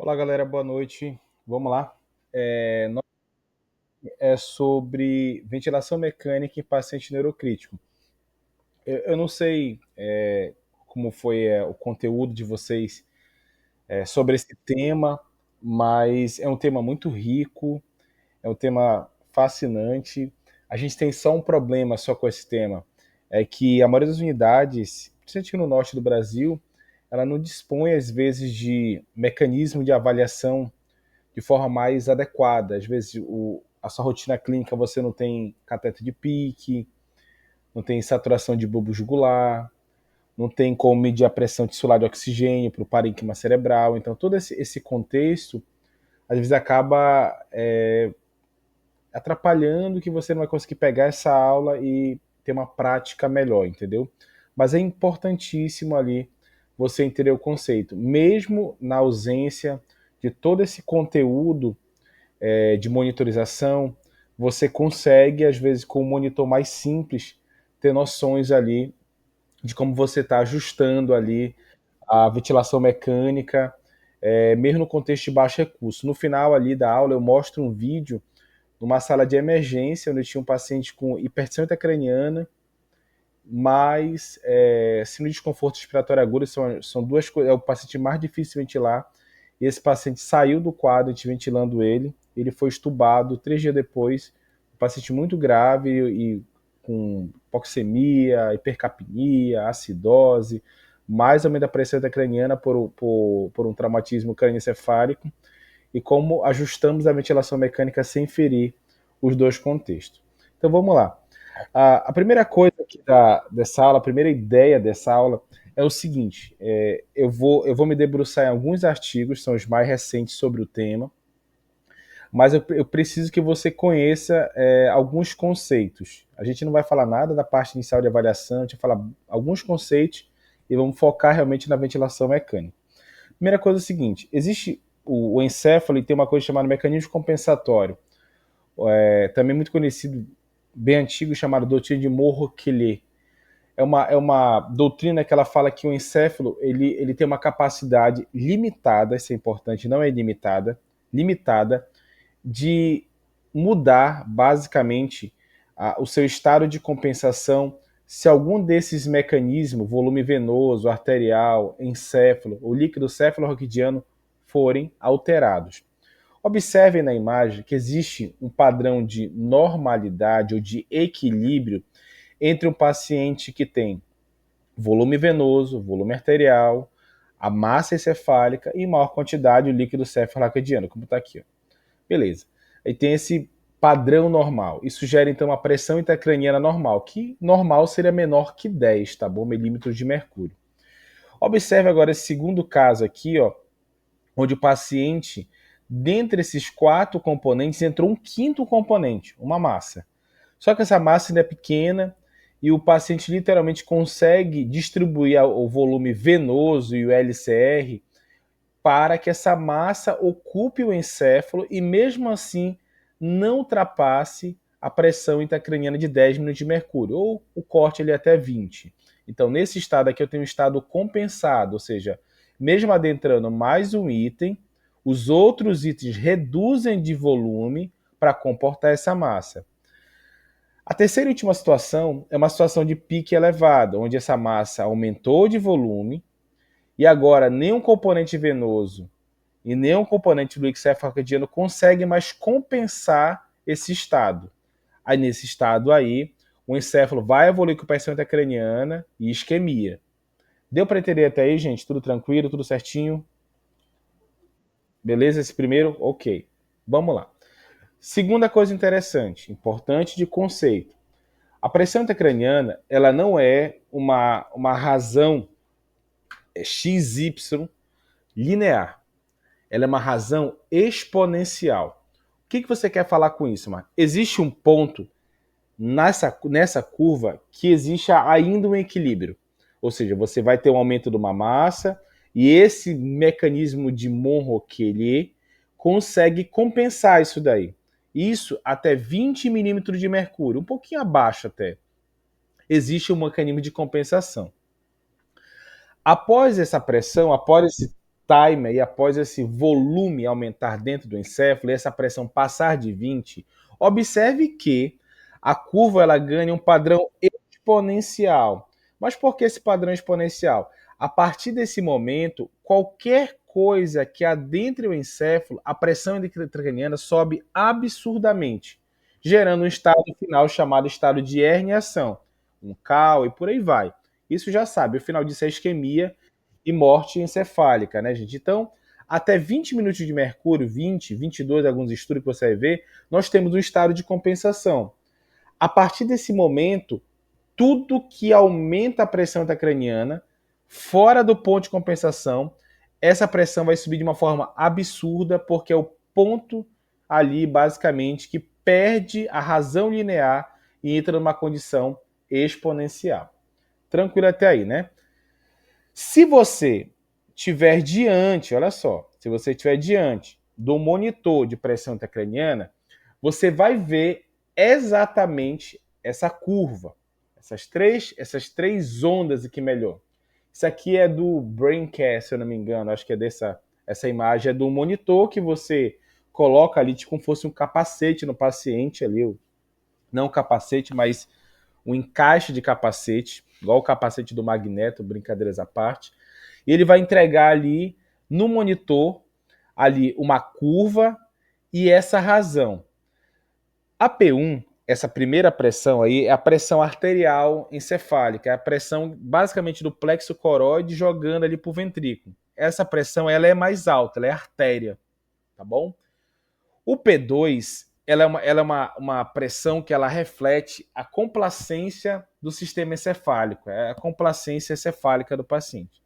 Olá, galera, boa noite. Vamos lá. É sobre ventilação mecânica em paciente neurocrítico. Eu não sei como foi o conteúdo de vocês sobre esse tema, mas é um tema muito rico, é um tema fascinante. A gente tem só um problema só com esse tema, é que a maioria das unidades, principalmente no norte do Brasil, ela não dispõe, às vezes, de mecanismo de avaliação de forma mais adequada. Às vezes, a sua rotina clínica você não tem cateter de PIC, não tem saturação de bulbo jugular, não tem como medir a pressão tissular de oxigênio para o parênquima cerebral. Então, todo esse contexto, às vezes, acaba atrapalhando que você não vai conseguir pegar essa aula e ter uma prática melhor, entendeu? Mas é importantíssimo ali você entender o conceito. Mesmo na ausência de todo esse conteúdo de monitorização, você consegue, às vezes, com um monitor mais simples, ter noções ali de como você está ajustando ali a ventilação mecânica, mesmo no contexto de baixo recurso. No final ali da aula, eu mostro um vídeo numa sala de emergência, onde tinha um paciente com hipertensão intracraniana, mais síndrome de desconforto respiratório agudo, são duas coisas, é o paciente mais difícil de ventilar, e esse paciente saiu do quadro, a gente ventilando ele foi estubado 3 dias depois, um paciente muito grave e com hipoxemia, hipercapnia, acidose, mais aumento da pressão intracraniana por um traumatismo crânioencefálico, e como ajustamos a ventilação mecânica sem ferir os dois contextos. Então vamos lá. A primeira coisa aqui dessa aula, a primeira ideia dessa aula é o seguinte: eu vou me debruçar em alguns artigos, são os mais recentes sobre o tema, mas eu preciso que você conheça alguns conceitos. A gente não vai falar nada da parte inicial de avaliação, a gente vai falar alguns conceitos e vamos focar realmente na ventilação mecânica. Primeira coisa é o seguinte: existe o encéfalo e tem uma coisa chamada mecanismo compensatório, também muito conhecido, bem antigo, chamado doutrina de Moreau-Quillet. É uma doutrina que ela fala que o encéfalo ele tem uma capacidade limitada, isso é importante, não é ilimitada, limitada, de mudar basicamente o seu estado de compensação se algum desses mecanismos, volume venoso, arterial, encéfalo, o líquido céfalo-raquidiano, forem alterados. Observem na imagem que existe um padrão de normalidade ou de equilíbrio entre um paciente que tem volume venoso, volume arterial, a massa encefálica e maior quantidade de líquido céfalo-raquidiano, como está aqui. Ó. Beleza. Aí tem esse padrão normal. Isso gera, então, uma pressão intracraniana normal, que normal seria menor que 10, tá bom? Milímetros de mercúrio. Observe agora esse segundo caso aqui, ó, onde o paciente, dentre esses 4 componentes, entrou um quinto componente, uma massa. Só que essa massa ainda é pequena e o paciente literalmente consegue distribuir o volume venoso e o LCR para que essa massa ocupe o encéfalo e mesmo assim não ultrapasse a pressão intracraniana de 10 minutos de mercúrio, ou o corte ali até 20. Então, nesse estado aqui, eu tenho um estado compensado, ou seja, mesmo adentrando mais um item, os outros itens reduzem de volume para comportar essa massa. A terceira e última situação é uma situação de pique elevado, onde essa massa aumentou de volume e agora nenhum componente venoso e nenhum componente do cefalocraniano consegue mais compensar esse estado. Aí, nesse estado aí, o encéfalo vai evoluir com pressão intracraniana e isquemia. Deu para entender até aí, gente? Tudo tranquilo, tudo certinho? Beleza? Esse primeiro? Ok. Vamos lá. Segunda coisa interessante, importante de conceito. A pressão intracraniana, ela não é uma razão XY linear. Ela é uma razão exponencial. O que você quer falar com isso, Marco? Existe um ponto nessa curva que existe ainda um equilíbrio. Ou seja, você vai ter um aumento de uma massa e esse mecanismo de Monroe-Quillet consegue compensar isso daí. Isso até 20 milímetros de mercúrio, um pouquinho abaixo até. Existe um mecanismo de compensação. Após essa pressão, após esse timer e após esse volume aumentar dentro do encéfalo e essa pressão passar de 20, observe que a curva ela ganha um padrão exponencial. Mas por que esse padrão exponencial? A partir desse momento, qualquer coisa que adentre o encéfalo, a pressão intracraniana sobe absurdamente, gerando um estado final chamado estado de herniação, um CAL e por aí vai. Isso já sabe, o final disso é isquemia e morte encefálica, né, gente? Então, até 20 minutos de mercúrio, 20, 22, alguns estudos que você vai ver, nós temos um estado de compensação. A partir desse momento, tudo que aumenta a pressão intracraniana, fora do ponto de compensação, essa pressão vai subir de uma forma absurda, porque é o ponto ali, basicamente, que perde a razão linear e entra numa condição exponencial. Tranquilo até aí, né? Se você tiver diante, olha só, se você estiver diante do monitor de pressão intracraniana, você vai ver exatamente essa curva, essas três ondas aqui melhor. Isso aqui é do Braincast, se eu não me engano, acho que é essa imagem é do monitor que você coloca ali tipo como fosse um capacete no paciente ali, não um capacete, mas um encaixe de capacete, igual o capacete do Magneto, brincadeiras à parte, e ele vai entregar ali no monitor ali uma curva e essa razão. A P1, essa primeira pressão aí, é a pressão arterial encefálica, é a pressão basicamente do plexo coroide jogando ali para o ventrículo. Essa pressão ela é mais alta, ela é artéria, tá bom? O P2, ela é uma pressão que ela reflete a complacência do sistema encefálico, é a complacência encefálica do paciente.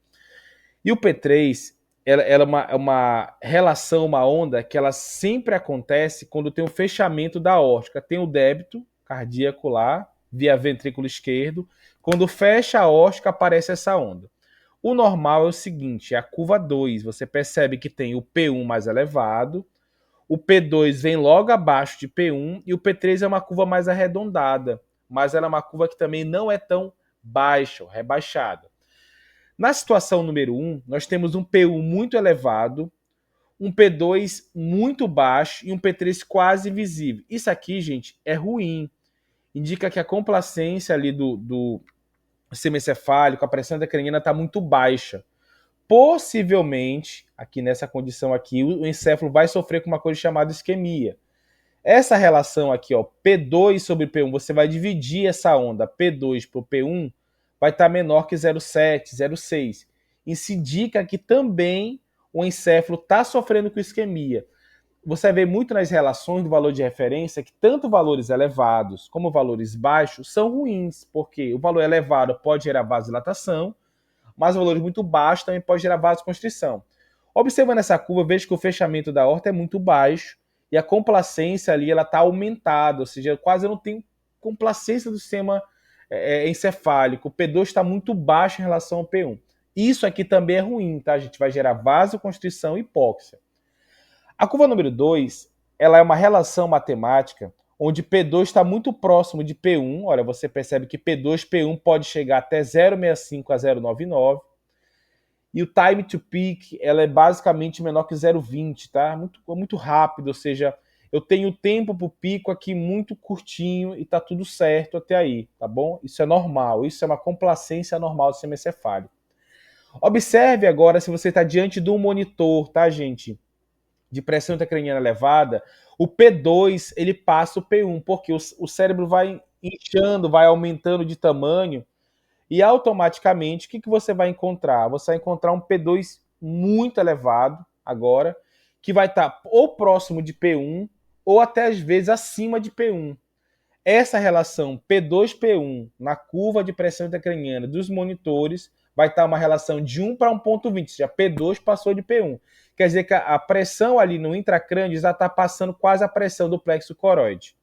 E o P3, ela é uma relação, uma onda que ela sempre acontece quando tem o fechamento da aórtica. Tem o débito cardíaco lá, via ventrículo esquerdo. Quando fecha a aórtica, aparece essa onda. O normal é o seguinte, é a curva 2. Você percebe que tem o P1 mais elevado, o P2 vem logo abaixo de P1 e o P3 é uma curva mais arredondada, mas ela é uma curva que também não é tão baixa, rebaixada. Na situação número 1, nós temos um P1 muito elevado, um P2 muito baixo e um P3 quase visível. Isso aqui, gente, é ruim. Indica que a complacência ali do sistema encefálico, a pressão intracraniana está muito baixa. Possivelmente, aqui nessa condição aqui, o encéfalo vai sofrer com uma coisa chamada isquemia. Essa relação aqui, ó, P2 sobre P1, você vai dividir essa onda P2 para o P1, vai estar menor que 0,7, 0,6. Isso indica que também o encéfalo está sofrendo com isquemia. Você vê muito nas relações do valor de referência que tanto valores elevados como valores baixos são ruins, porque o valor elevado pode gerar vasodilatação, mas valores muito baixos também pode gerar vasoconstrição. Observando essa curva, vejo que o fechamento da aorta é muito baixo e a complacência ali ela está aumentada, ou seja, quase não tem complacência do sistema encefálico. O P2 está muito baixo em relação ao P1. Isso aqui também é ruim, tá? A gente vai gerar vasoconstrição e hipóxia. A curva número 2, ela é uma relação matemática onde P2 está muito próximo de P1. Olha, você percebe que P2, P1 pode chegar até 0,65 a 0,99. E o time to peak, ela é basicamente menor que 0,20, tá? Muito rápido, ou seja, eu tenho tempo para o pico aqui muito curtinho e tá tudo certo até aí, tá bom? Isso é normal, isso é uma complacência normal do sistema encefálico. Observe agora se você está diante de um monitor, tá, gente? De pressão intracraniana elevada, o P2 ele passa o P1, porque o cérebro vai inchando, vai aumentando de tamanho, e automaticamente o que você vai encontrar? Você vai encontrar um P2 muito elevado agora, que vai estar ou próximo de P1 ou até às vezes acima de P1. Essa relação P2-P1 na curva de pressão intracraniana dos monitores vai estar uma relação de 1 para 1,20, ou seja, P2 passou de P1. Quer dizer que a pressão ali no intracrâneo já está passando quase a pressão do plexo coroide.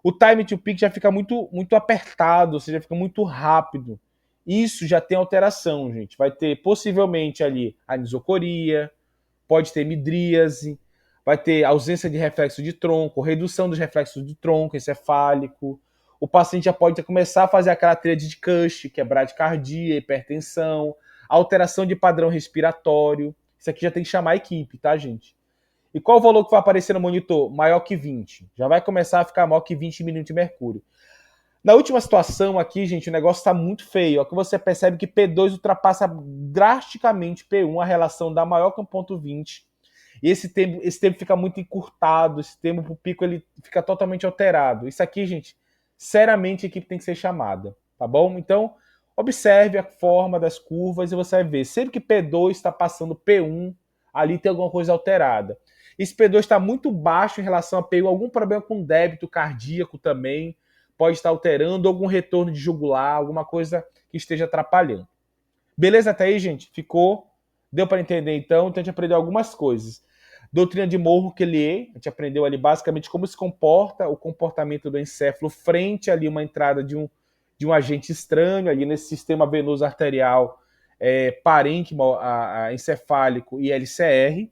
O time to peak já fica muito apertado, ou seja, fica muito rápido. Isso já tem alteração, gente. Vai ter possivelmente ali anisocoria, pode ter midríase, vai ter ausência de reflexo de tronco, redução dos reflexos de tronco encefálico. O paciente já pode começar a fazer aquela tríade de Cush, que é bradicardia, hipertensão, alteração de padrão respiratório. Isso aqui já tem que chamar a equipe, tá, gente? E qual o valor que vai aparecer no monitor? Maior que 20. Já vai começar a ficar maior que 20 milímetros de mercúrio. Na última situação aqui, gente, o negócio está muito feio. Ó, que você percebe que P2 ultrapassa drasticamente P1, a relação dá maior que 1,20. E esse tempo fica muito encurtado, esse tempo pro pico ele fica totalmente alterado. Isso aqui, gente, seriamente a equipe tem que ser chamada, tá bom? Então, observe a forma das curvas e você vai ver. Sempre que P2 está passando P1, ali tem alguma coisa alterada. Esse P2 está muito baixo em relação a P1, algum problema com débito cardíaco também, pode estar alterando, algum retorno de jugular, alguma coisa que esteja atrapalhando. Beleza até aí, gente? Ficou? Deu para entender então? Então a gente aprendeu algumas coisas. Doutrina de Moore-Kelly, a gente aprendeu ali basicamente como se comporta o comportamento do encéfalo frente ali uma entrada de um agente estranho ali nesse sistema venoso arterial parênquima encefálico e LCR.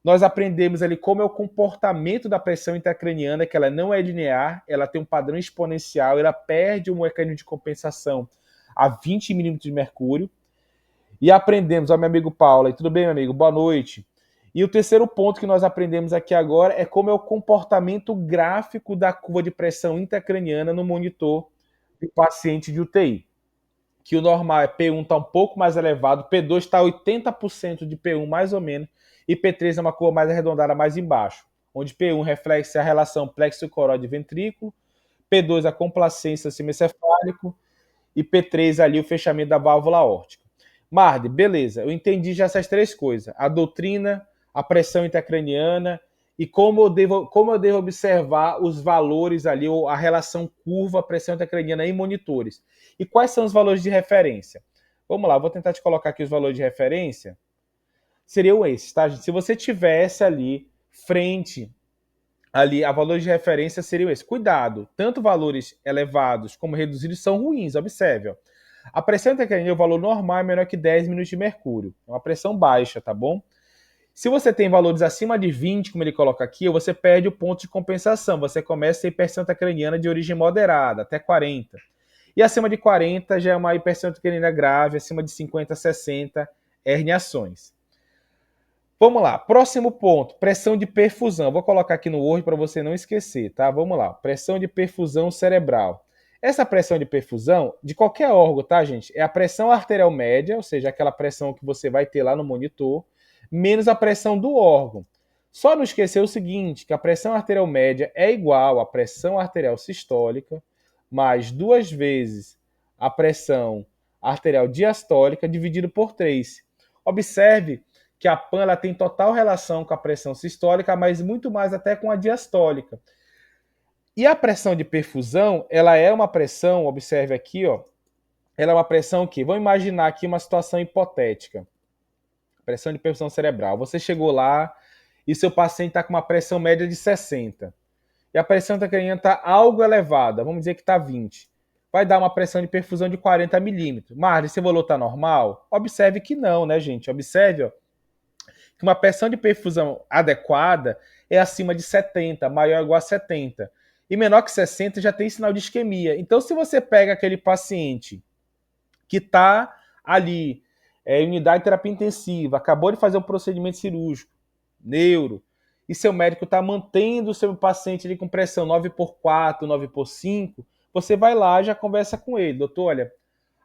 Nós aprendemos ali como é o comportamento da pressão intracraniana, que ela não é linear, ela tem um padrão exponencial, ela perde o mecanismo de compensação a 20 milímetros de mercúrio. E aprendemos, ó, meu amigo Paulo, tudo bem, meu amigo? Boa noite. E o terceiro ponto que nós aprendemos aqui agora é como é o comportamento gráfico da curva de pressão intracraniana no monitor do paciente de UTI. Que o normal é P1 está um pouco mais elevado, P2 está 80% de P1 mais ou menos, e P3 é uma curva mais arredondada mais embaixo, onde P1 reflete a relação plexo coroide ventrículo, P2 a complacência semicefálico e P3 ali o fechamento da válvula aórtica. Marde, beleza, eu entendi já essas três coisas, a doutrina, a pressão intracraniana e como eu devo observar os valores ali, ou a relação curva pressão intracraniana em monitores. E quais são os valores de referência? Vamos lá, vou tentar te colocar aqui os valores de referência. Seriam esses, tá, gente? Se você tivesse ali frente ali a valores de referência seriam esses. Cuidado, tanto valores elevados como reduzidos são ruins, observe. Ó. A pressão intracraniana, o valor normal é menor que 10 minutos de mercúrio. É uma pressão baixa, tá bom? Se você tem valores acima de 20, como ele coloca aqui, você perde o ponto de compensação. Você começa a ter hipertensão intracraniana de origem moderada, até 40. E acima de 40 já é uma hipertensão intracraniana grave, acima de 50, 60, herniações. Vamos lá, próximo ponto, pressão de perfusão. Vou colocar aqui no Word para você não esquecer, tá? Vamos lá, pressão de perfusão cerebral. Essa pressão de perfusão, de qualquer órgão, tá, gente? É a pressão arterial média, ou seja, aquela pressão que você vai ter lá no monitor, menos a pressão do órgão. Só não esquecer o seguinte, que a pressão arterial média é igual à pressão arterial sistólica, mais 2 vezes a pressão arterial diastólica, dividido por 3. Observe que a PAN ela tem total relação com a pressão sistólica, mas muito mais até com a diastólica. E a pressão de perfusão, ela é uma pressão, observe aqui, ó, ela é uma pressão que, vamos imaginar aqui uma situação hipotética. Pressão de perfusão cerebral. Você chegou lá e seu paciente está com uma pressão média de 60. E a pressão intracraniana está algo elevada, vamos dizer que está 20. Vai dar uma pressão de perfusão de 40 milímetros. Marli, esse valor está normal? Observe que não, né, gente? Observe, ó, que uma pressão de perfusão adequada é acima de 70, maior ou igual a 70. E menor que 60 já tem sinal de isquemia. Então, se você pega aquele paciente que está ali em unidade de terapia intensiva, acabou de fazer um procedimento cirúrgico, neuro, e seu médico está mantendo o seu paciente ali com pressão 9/4, 9/5, você vai lá e já conversa com ele. Doutor, olha,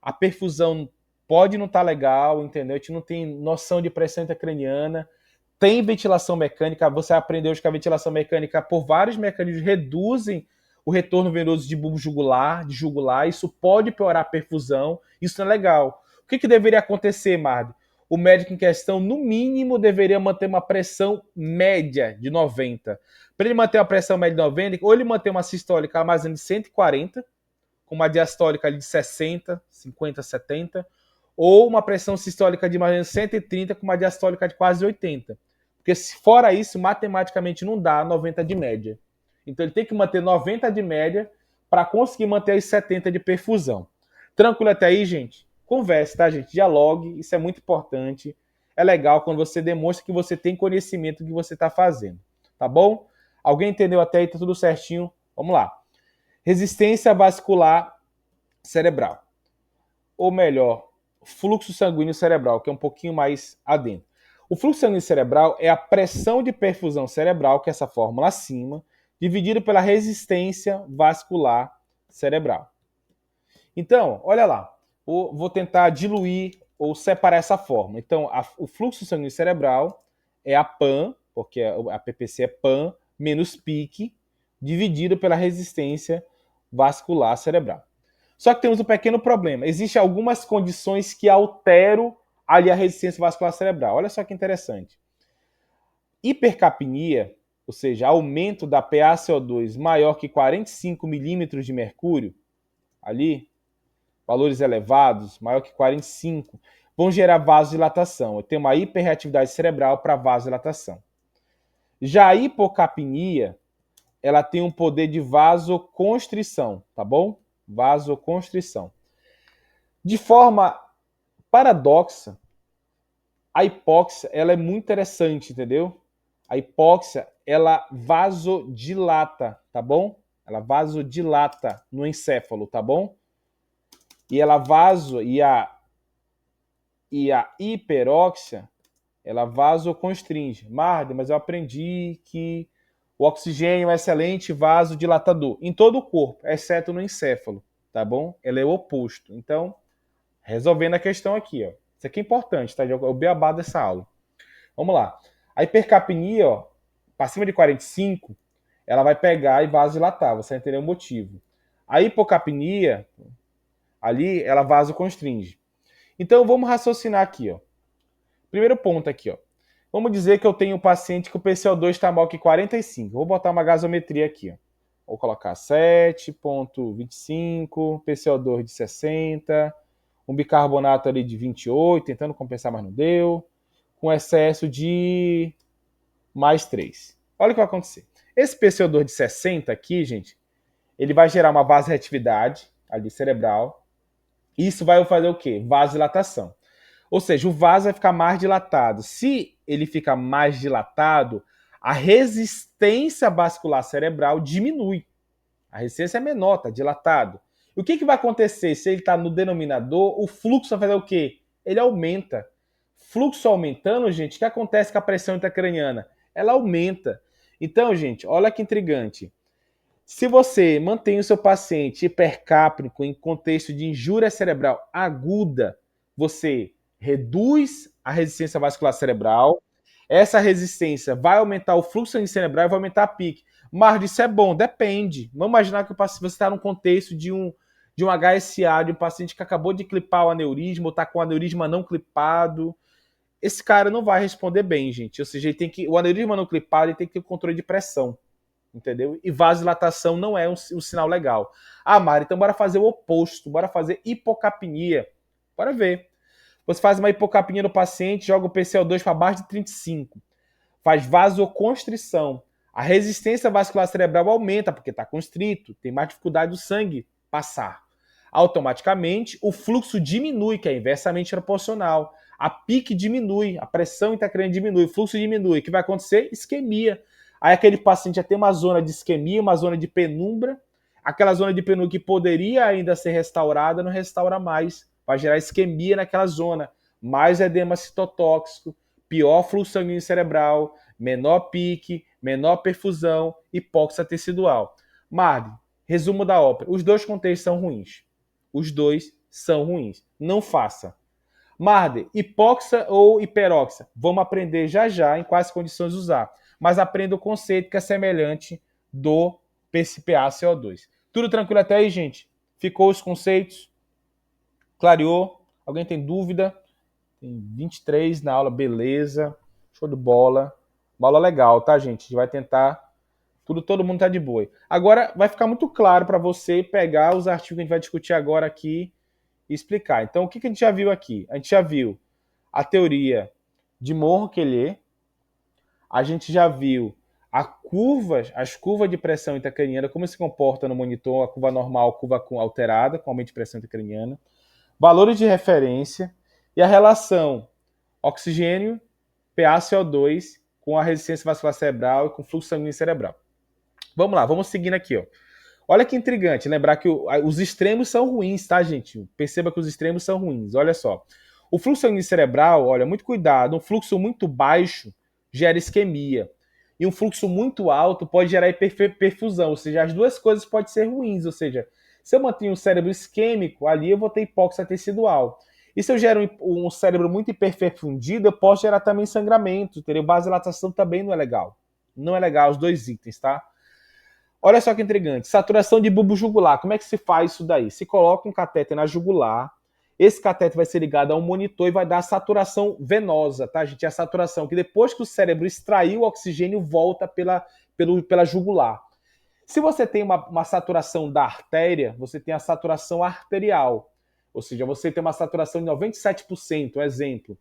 a perfusão pode não estar legal, entendeu? A gente não tem noção de pressão intracraniana, tem ventilação mecânica, você aprendeu que a ventilação mecânica, por vários mecanismos, reduzem o retorno venoso de bulbo jugular, isso pode piorar a perfusão, isso não é legal. O que deveria acontecer, Mardi? O médico em questão, no mínimo, deveria manter uma pressão média de 90. Para ele manter uma pressão média de 90, ou ele manter uma sistólica a mais ou menos 140, com uma diastólica ali de 60, 50, 70, ou uma pressão sistólica de mais ou menos 130 com uma diastólica de quase 80. Porque se fora isso, matematicamente não dá 90 de média. Então ele tem que manter 90 de média para conseguir manter as 70 de perfusão. Tranquilo até aí, gente? Converse, tá, gente? Dialogue, isso é muito importante. É legal quando você demonstra que você tem conhecimento do que você está fazendo. Tá bom? Alguém entendeu até aí? Tá tudo certinho? Vamos lá. Resistência vascular cerebral. Ou melhor, fluxo sanguíneo cerebral, que é um pouquinho mais adentro. O fluxo sanguíneo cerebral é a pressão de perfusão cerebral, que é essa fórmula acima, dividido pela resistência vascular cerebral. Então, olha lá, vou tentar diluir ou separar essa fórmula. Então, o fluxo sanguíneo cerebral é a PAN, porque a PPC é PAN, menos PIC, dividido pela resistência vascular cerebral. Só que temos um pequeno problema. Existem algumas condições que alteram ali a resistência vascular cerebral. Olha só que interessante. Hipercapnia, ou seja, aumento da PaCO2 maior que 45 milímetros de mercúrio, ali, valores elevados, maior que 45, vão gerar vasodilatação. Eu tenho uma hiperreatividade cerebral para vasodilatação. Já a hipocapnia, ela tem um poder de vasoconstrição, tá bom? Vasoconstrição. De forma paradoxa, a hipóxia, ela é muito interessante, entendeu? A hipóxia, ela vasodilata, tá bom? Ela vasodilata no encéfalo, tá bom? E a hiperóxia, ela vasoconstringe. Marde, mas eu aprendi que o oxigênio é um excelente vasodilatador em todo o corpo, exceto no encéfalo, tá bom? Ela é o oposto. Então, resolvendo a questão aqui, ó. Isso aqui é importante, tá? É o beabá dessa aula. Vamos lá. A hipercapnia, ó, para cima de 45, ela vai pegar e vasodilatar, você vai entender o motivo. A hipocapnia, ali, ela vasoconstringe. Então, vamos raciocinar aqui, ó. Primeiro ponto aqui, ó. Vamos dizer que eu tenho um paciente que o PCO2 está maior que 45. Vou botar uma gasometria aqui, ó. Vou colocar 7,25, PCO2 de 60, um bicarbonato ali de 28, tentando compensar, mas não deu, com excesso de mais 3. Olha o que vai acontecer. Esse PCO2 de 60 aqui, gente, ele vai gerar uma vasodilatividade ali cerebral. Isso vai fazer o quê? Vasodilatação. Ou seja, o vaso vai ficar mais dilatado. Se ele fica mais dilatado, a resistência vascular cerebral diminui. A resistência é menor, está dilatado. E o que vai acontecer se ele está no denominador? O fluxo vai fazer o quê? Ele aumenta. Fluxo aumentando, gente, o que acontece com a pressão intracraniana? Ela aumenta. Então, gente, olha que intrigante. Se você mantém o seu paciente hipercápnico em contexto de injúria cerebral aguda, você reduz a resistência vascular cerebral, essa resistência vai aumentar o fluxo cerebral e vai aumentar a PIC. Mas isso é bom? Depende. Vamos imaginar que você está num contexto de um HSA, de um paciente que acabou de clipar o aneurisma, ou está com o aneurisma não clipado. Esse cara não vai responder bem, gente. Ou seja, o aneurisma não clipado ele tem que ter controle de pressão. Entendeu? E vasodilatação não é um sinal legal. Ah, Mari, então bora fazer o oposto. Bora fazer hipocapnia. Bora ver. Você faz uma hipocapnia no paciente, joga o PCO2 para baixo de 35. Faz vasoconstrição. A resistência vascular cerebral aumenta, porque está constrito, tem mais dificuldade do sangue passar. Automaticamente, o fluxo diminui, que é inversamente proporcional. A PIC diminui, a pressão intracraniana diminui, o fluxo diminui. O que vai acontecer? Isquemia. Aí aquele paciente já tem uma zona de isquemia, uma zona de penumbra. Aquela zona de penumbra que poderia ainda ser restaurada, não restaura mais. Vai gerar isquemia naquela zona. Mais edema citotóxico, pior fluxo sanguíneo cerebral, menor pique, menor perfusão, hipóxia tecidual. Marde, resumo da ópera. Os dois contextos são ruins. Os dois são ruins. Não faça. Marde, hipóxia ou hiperóxia? Vamos aprender já já em quais condições usar. Mas aprenda o conceito que é semelhante do PCPA-CO2. Tudo tranquilo até aí, gente? Ficou os conceitos? Clareou? Alguém tem dúvida? Tem 23 na aula, beleza. Show de bola. Uma aula legal, tá, gente? A gente vai tentar. Todo mundo tá de boa. Agora vai ficar muito claro para você pegar os artigos que a gente vai discutir agora aqui e explicar. Então, o que a gente já viu aqui? A gente já viu a teoria de Montpellier. A gente já viu as curvas de pressão intracraniana, como se comporta no monitor, a curva normal, a curva alterada, com aumento de pressão intracraniana. Valores de referência e a relação oxigênio, PaCO2 com a resistência vascular cerebral e com fluxo sanguíneo cerebral. Vamos lá, vamos seguindo aqui, ó. Olha que intrigante, lembrar que os extremos são ruins, tá, gente? Perceba que os extremos são ruins. Olha só. O fluxo sanguíneo cerebral, olha, muito cuidado, um fluxo muito baixo gera isquemia. E um fluxo muito alto pode gerar hiperperfusão, ou seja, as duas coisas podem ser ruins, ou seja, se eu mantenho um cérebro isquêmico, ali eu vou ter hipóxia tecidual. E se eu gero um cérebro muito hiperperfundido, eu posso gerar também sangramento, entendeu? Vasodilatação também não é legal. Não é legal os dois itens, tá? Olha só que intrigante. Saturação de bulbo jugular. Como é que se faz isso daí? Se coloca um catéter na jugular, esse catéter vai ser ligado a um monitor e vai dar a saturação venosa, tá, gente? É a saturação que depois que o cérebro extraiu o oxigênio, volta pela jugular. Se você tem uma saturação da artéria, você tem a saturação arterial. Ou seja, você tem uma saturação de 97%, um exemplo.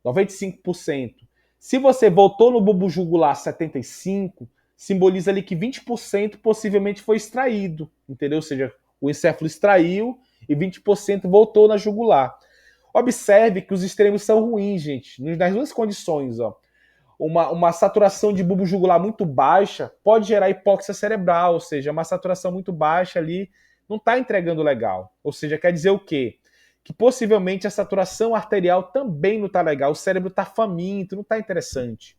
95%. Se você voltou no bulbo jugular 75%, simboliza ali que 20% possivelmente foi extraído, entendeu? Ou seja, o encéfalo extraiu e 20% voltou na jugular. Observe que os extremos são ruins, gente, nas duas condições, ó. Uma saturação de bulbo jugular muito baixa pode gerar hipóxia cerebral, ou seja, uma saturação muito baixa ali não está entregando legal. Ou seja, quer dizer o quê? Que possivelmente a saturação arterial também não está legal, o cérebro está faminto, não está interessante.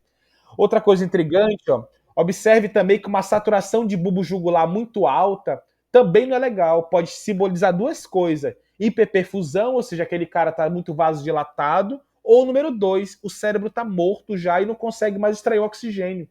Outra coisa intrigante, ó, observe também que uma saturação de bulbo jugular muito alta também não é legal, pode simbolizar duas coisas: hiperperfusão, ou seja, aquele cara está muito vasodilatado, ou número 2, o cérebro está morto já e não consegue mais extrair o oxigênio.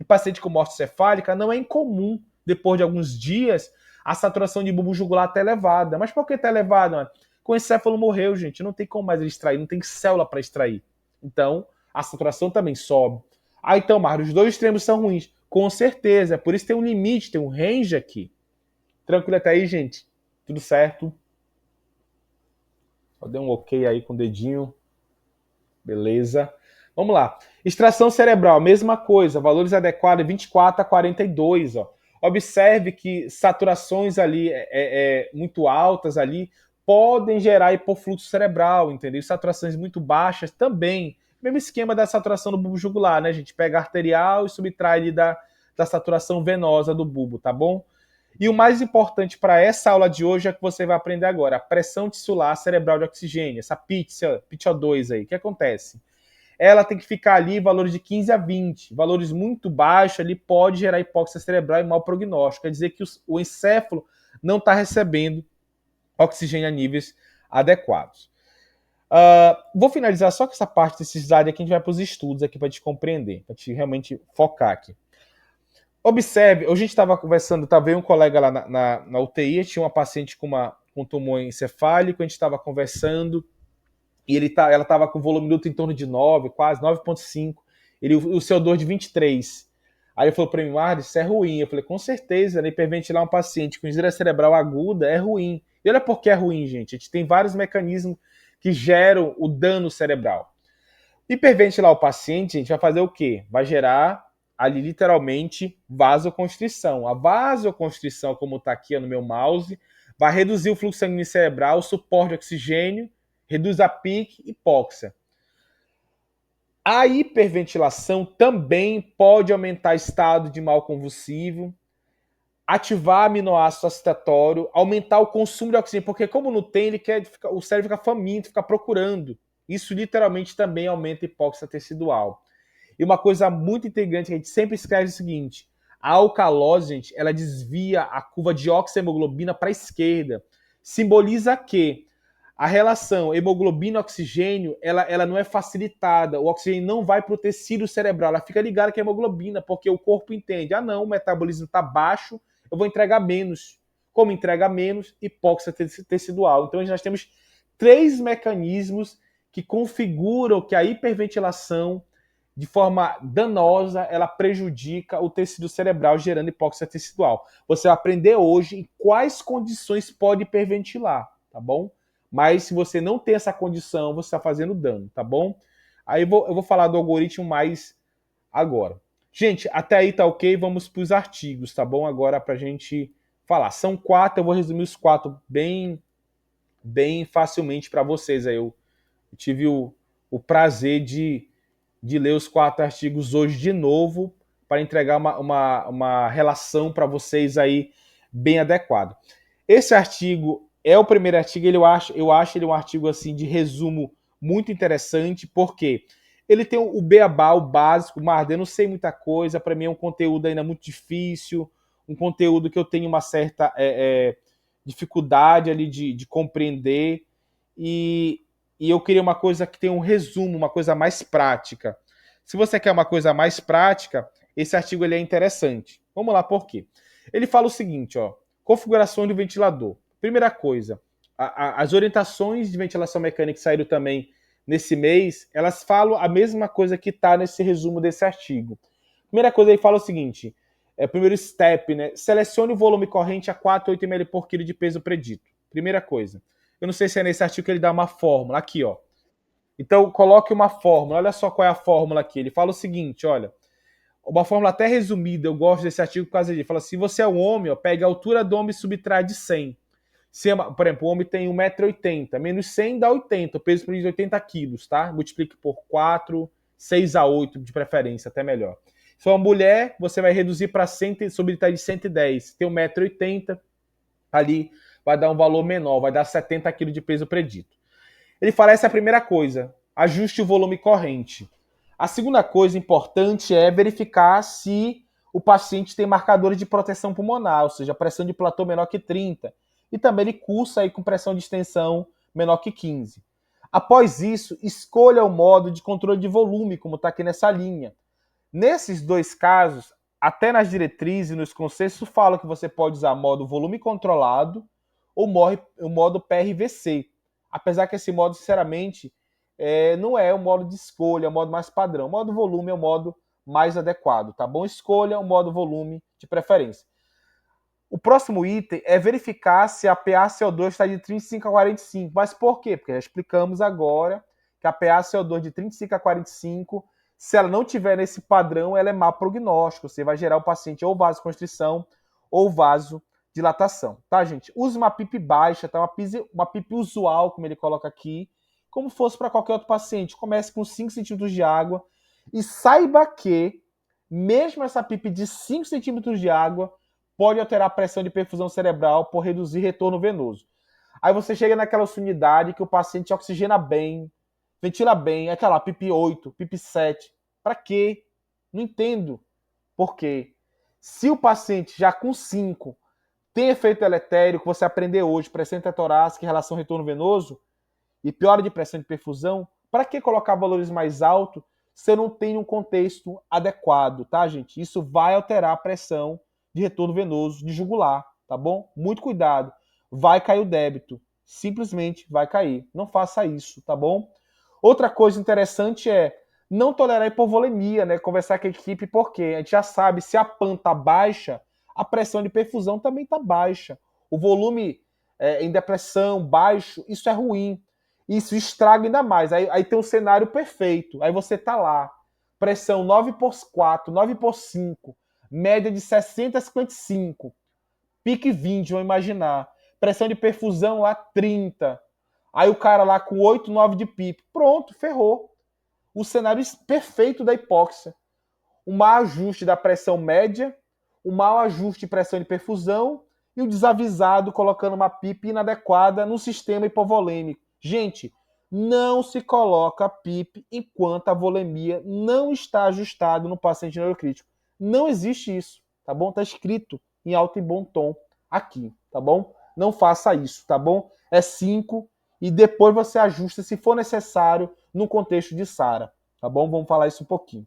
Em paciente com morte cefálica, não é incomum, depois de alguns dias, a saturação de bulbo jugular está elevada. Mas por que está elevada? Mano? Com o encéfalo morreu, gente, não tem como mais ele extrair, não tem célula para extrair. Então, a saturação também sobe. Ah, então, Mário, os dois extremos são ruins. Com certeza, por isso tem um limite, tem um range aqui. Tranquilo até aí, gente? Tudo certo? Só dei um ok aí com o dedinho. Beleza. Vamos lá. Extração cerebral, mesma coisa. Valores adequados 24 a 42. Ó. Observe que saturações ali muito altas ali podem gerar hipofluxo cerebral, entendeu? Saturações muito baixas também. Mesmo esquema da saturação do bulbo jugular, né, gente? Pega arterial e subtrai ali da saturação venosa do bulbo, tá bom? E o mais importante para essa aula de hoje é que você vai aprender agora, a pressão tissular cerebral de oxigênio, essa PiTO2 aí. O que acontece? Ela tem que ficar ali em valores de 15 a 20. Valores muito baixos ali pode gerar hipóxia cerebral e mau prognóstico. Quer dizer que o encéfalo não está recebendo oxigênio a níveis adequados. Vou finalizar só com essa parte desse slide aqui, a gente vai para os estudos aqui para te compreender, para te realmente focar aqui. Observe, hoje a gente estava conversando, veio um colega lá na UTI, tinha uma paciente com um tumor encefálico, a gente estava conversando, e ela estava com volume luto em torno de 9, quase 9,5, o CO2 de 23. Aí ele falou para mim, Marlon, isso é ruim. Eu falei, com certeza, né? Hiperventilar um paciente com insuficiência cerebral aguda é ruim. E olha por que é ruim, gente. A gente tem vários mecanismos que geram o dano cerebral. Hiperventilar o paciente, a gente vai fazer o quê? Vai gerar ali literalmente vasoconstrição. A vasoconstrição, como está aqui no meu mouse, vai reduzir o fluxo sanguíneo cerebral, o suporte de oxigênio, reduz a pique, hipóxia. A hiperventilação também pode aumentar o estado de mal convulsivo, ativar aminoácido acetatório, aumentar o consumo de oxigênio, porque como não tem, o cérebro fica faminto, fica procurando. Isso literalmente também aumenta a hipóxia tecidual. E uma coisa muito integrante que a gente sempre escreve é o seguinte: a alcalose, gente, ela desvia a curva de oxihemoglobina para a esquerda. Simboliza que a relação hemoglobina-oxigênio, ela não é facilitada. O oxigênio não vai para o tecido cerebral, ela fica ligada com a hemoglobina, porque o corpo entende, não, o metabolismo está baixo, eu vou entregar menos. Como entrega menos, hipóxia tecidual. Então, nós temos 3 mecanismos que configuram que a hiperventilação, de forma danosa, ela prejudica o tecido cerebral, gerando hipóxia tecidual. Você vai aprender hoje em quais condições pode hiperventilar, tá bom? Mas se você não tem essa condição, você está fazendo dano, tá bom? Aí eu vou falar do algoritmo mais agora. Gente, até aí tá ok, vamos para os artigos, tá bom? Agora para a gente falar. São 4, eu vou resumir os 4 bem facilmente para vocês. Aí eu tive o prazer de ler os 4 artigos hoje de novo para entregar uma relação para vocês aí bem adequado. Esse artigo é o primeiro artigo, eu acho ele um artigo assim de resumo muito interessante, porque ele tem o beabá, o básico, Marder, eu não sei muita coisa, para mim é um conteúdo ainda muito difícil, um conteúdo que eu tenho uma certa dificuldade ali de compreender, e, e eu queria uma coisa que tenha um resumo, uma coisa mais prática. Se você quer uma coisa mais prática, esse artigo ele é interessante. Vamos lá, por quê? Ele fala o seguinte, ó, configurações do ventilador. Primeira coisa, as orientações de ventilação mecânica que saíram também nesse mês, elas falam a mesma coisa que está nesse resumo desse artigo. Primeira coisa, ele fala o seguinte, primeiro step, né? Selecione o volume corrente a 4 a 8 ml por quilo de peso predito. Primeira coisa. Eu não sei se é nesse artigo que ele dá uma fórmula. Aqui, ó. Então, coloque uma fórmula. Olha só qual é a fórmula aqui. Ele fala o seguinte, olha. Uma fórmula até resumida, eu gosto desse artigo por causa disso. Ele fala, se você é um homem, ó, pega a altura do homem e subtrai de 100. Se, por exemplo, o homem tem 1,80 m, menos 100 dá 80, o peso predito 80 quilos, tá? Multiplique por 4, 6 a 8, de preferência, até melhor. Se for uma mulher, você vai reduzir para 100, subtrai de 110. Tem 1,80 m, ali vai dar um valor menor, vai dar 70 quilos de peso predito. Ele fala, essa é a primeira coisa, ajuste o volume corrente. A segunda coisa importante é verificar se o paciente tem marcadores de proteção pulmonar, ou seja, pressão de platô menor que 30. E também ele cursa aí com pressão de extensão menor que 15. Após isso, escolha o modo de controle de volume, como está aqui nessa linha. Nesses dois casos, até nas diretrizes e nos conceitos, fala que você pode usar modo volume controlado ou o modo PRVC. Apesar que esse modo, sinceramente, não é o modo de escolha, é o modo mais padrão. O modo volume é o modo mais adequado, tá bom? Escolha o modo volume de preferência. O próximo item é verificar se a PaCO2 está de 35 a 45. Mas por quê? Porque já explicamos agora que a PaCO2 de 35 a 45, se ela não tiver nesse padrão, ela é má prognóstico. Você vai gerar o paciente ou vasoconstrição ou vasodilatação. Tá, gente? Use uma PIP baixa, tá? Uma PIP usual, como ele coloca aqui, como fosse para qualquer outro paciente. Comece com 5 centímetros de água e saiba que, mesmo essa PIP de 5 centímetros de água, pode alterar a pressão de perfusão cerebral por reduzir retorno venoso. Aí você chega naquela unidade que o paciente oxigena bem, ventila bem, aquela lá, PIP 8, PIP 7. Para quê? Não entendo. Por quê? Se o paciente já com 5 tem efeito deletério, que você aprendeu hoje, pressão intratorácica em relação ao retorno venoso, e piora de pressão de perfusão, para que colocar valores mais altos se eu não tenho um contexto adequado, tá, gente? Isso vai alterar a pressão de retorno venoso de jugular, tá bom? Muito cuidado. Vai cair o débito. Simplesmente vai cair. Não faça isso, tá bom? Outra coisa interessante é não tolerar hipovolemia, né? Conversar com a equipe, porque a gente já sabe, se a PAN tá baixa, a pressão de perfusão também tá baixa. O volume em depressão, baixo, isso é ruim. Isso estraga ainda mais. Aí tem um cenário perfeito. Aí você tá lá, pressão 9 por 4, 9 por 5, média de 60 a 55, pique 20, vamos imaginar. Pressão de perfusão lá 30. Aí o cara lá com 8, 9 de PIP. Pronto, ferrou. O cenário perfeito da hipóxia. Um mau ajuste da pressão média, um mau ajuste de pressão de perfusão e o desavisado colocando uma PIP inadequada no sistema hipovolêmico. Gente, não se coloca PIP enquanto a volemia não está ajustada no paciente neurocrítico. Não existe isso, tá bom? Tá escrito em alto e bom tom aqui, tá bom? Não faça isso, tá bom? É 5 e depois você ajusta se for necessário no contexto de SARA, tá bom? Vamos falar isso um pouquinho.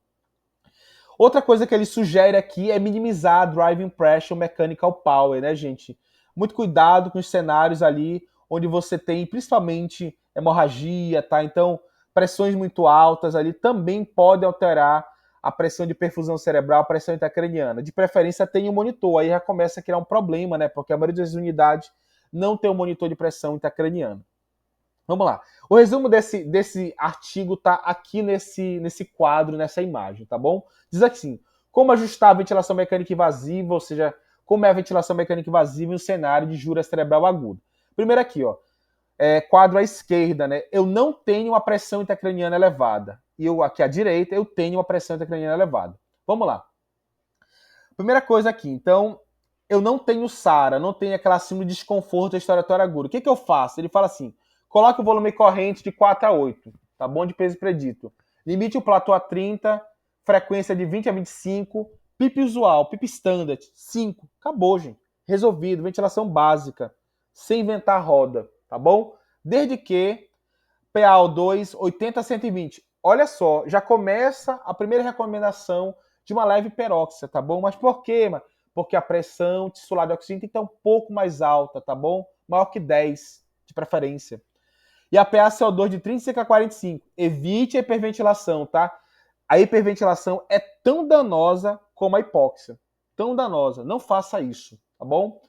Outra coisa que ele sugere aqui é minimizar a driving pressure mechanical power, né, gente? Muito cuidado com os cenários ali onde você tem principalmente hemorragia, tá? Então, pressões muito altas ali também podem alterar a pressão de perfusão cerebral, a pressão intracraniana. De preferência, tem um monitor, aí já começa a criar um problema, né? Porque a maioria das unidades não tem um monitor de pressão intracraniana. Vamos lá. O resumo desse artigo tá aqui nesse quadro, nessa imagem, tá bom? Diz assim, como ajustar a ventilação mecânica invasiva, ou seja, como é a ventilação mecânica invasiva em um cenário de júria cerebral aguda. Primeiro aqui, ó, quadro à esquerda, né? Eu não tenho uma pressão intracraniana elevada. E eu aqui à direita, eu tenho uma pressão intracraniana elevada. Vamos lá. Primeira coisa aqui, então, eu não tenho SARA, não tenho aquela síndrome de desconforto respiratório agudo. O que eu faço? Ele fala assim, coloque o volume corrente de 4 a 8. tá bom? De peso predito. Limite o platô a 30, frequência de 20 a 25, PIP usual, PIP standard, 5. Acabou, gente. Resolvido, ventilação básica, sem inventar roda, tá bom? Desde que PaO2 80 a 120. Olha só, já começa a primeira recomendação de uma leve peróxia, tá bom? Mas por quê, mano? Porque a pressão tissular de oxigênio tem que estar um pouco mais alta, tá bom? Maior que 10, de preferência. E a PaCO2 de 35 a 45. Evite a hiperventilação, tá? A hiperventilação é tão danosa como a hipóxia. Tão danosa. Não faça isso, tá bom?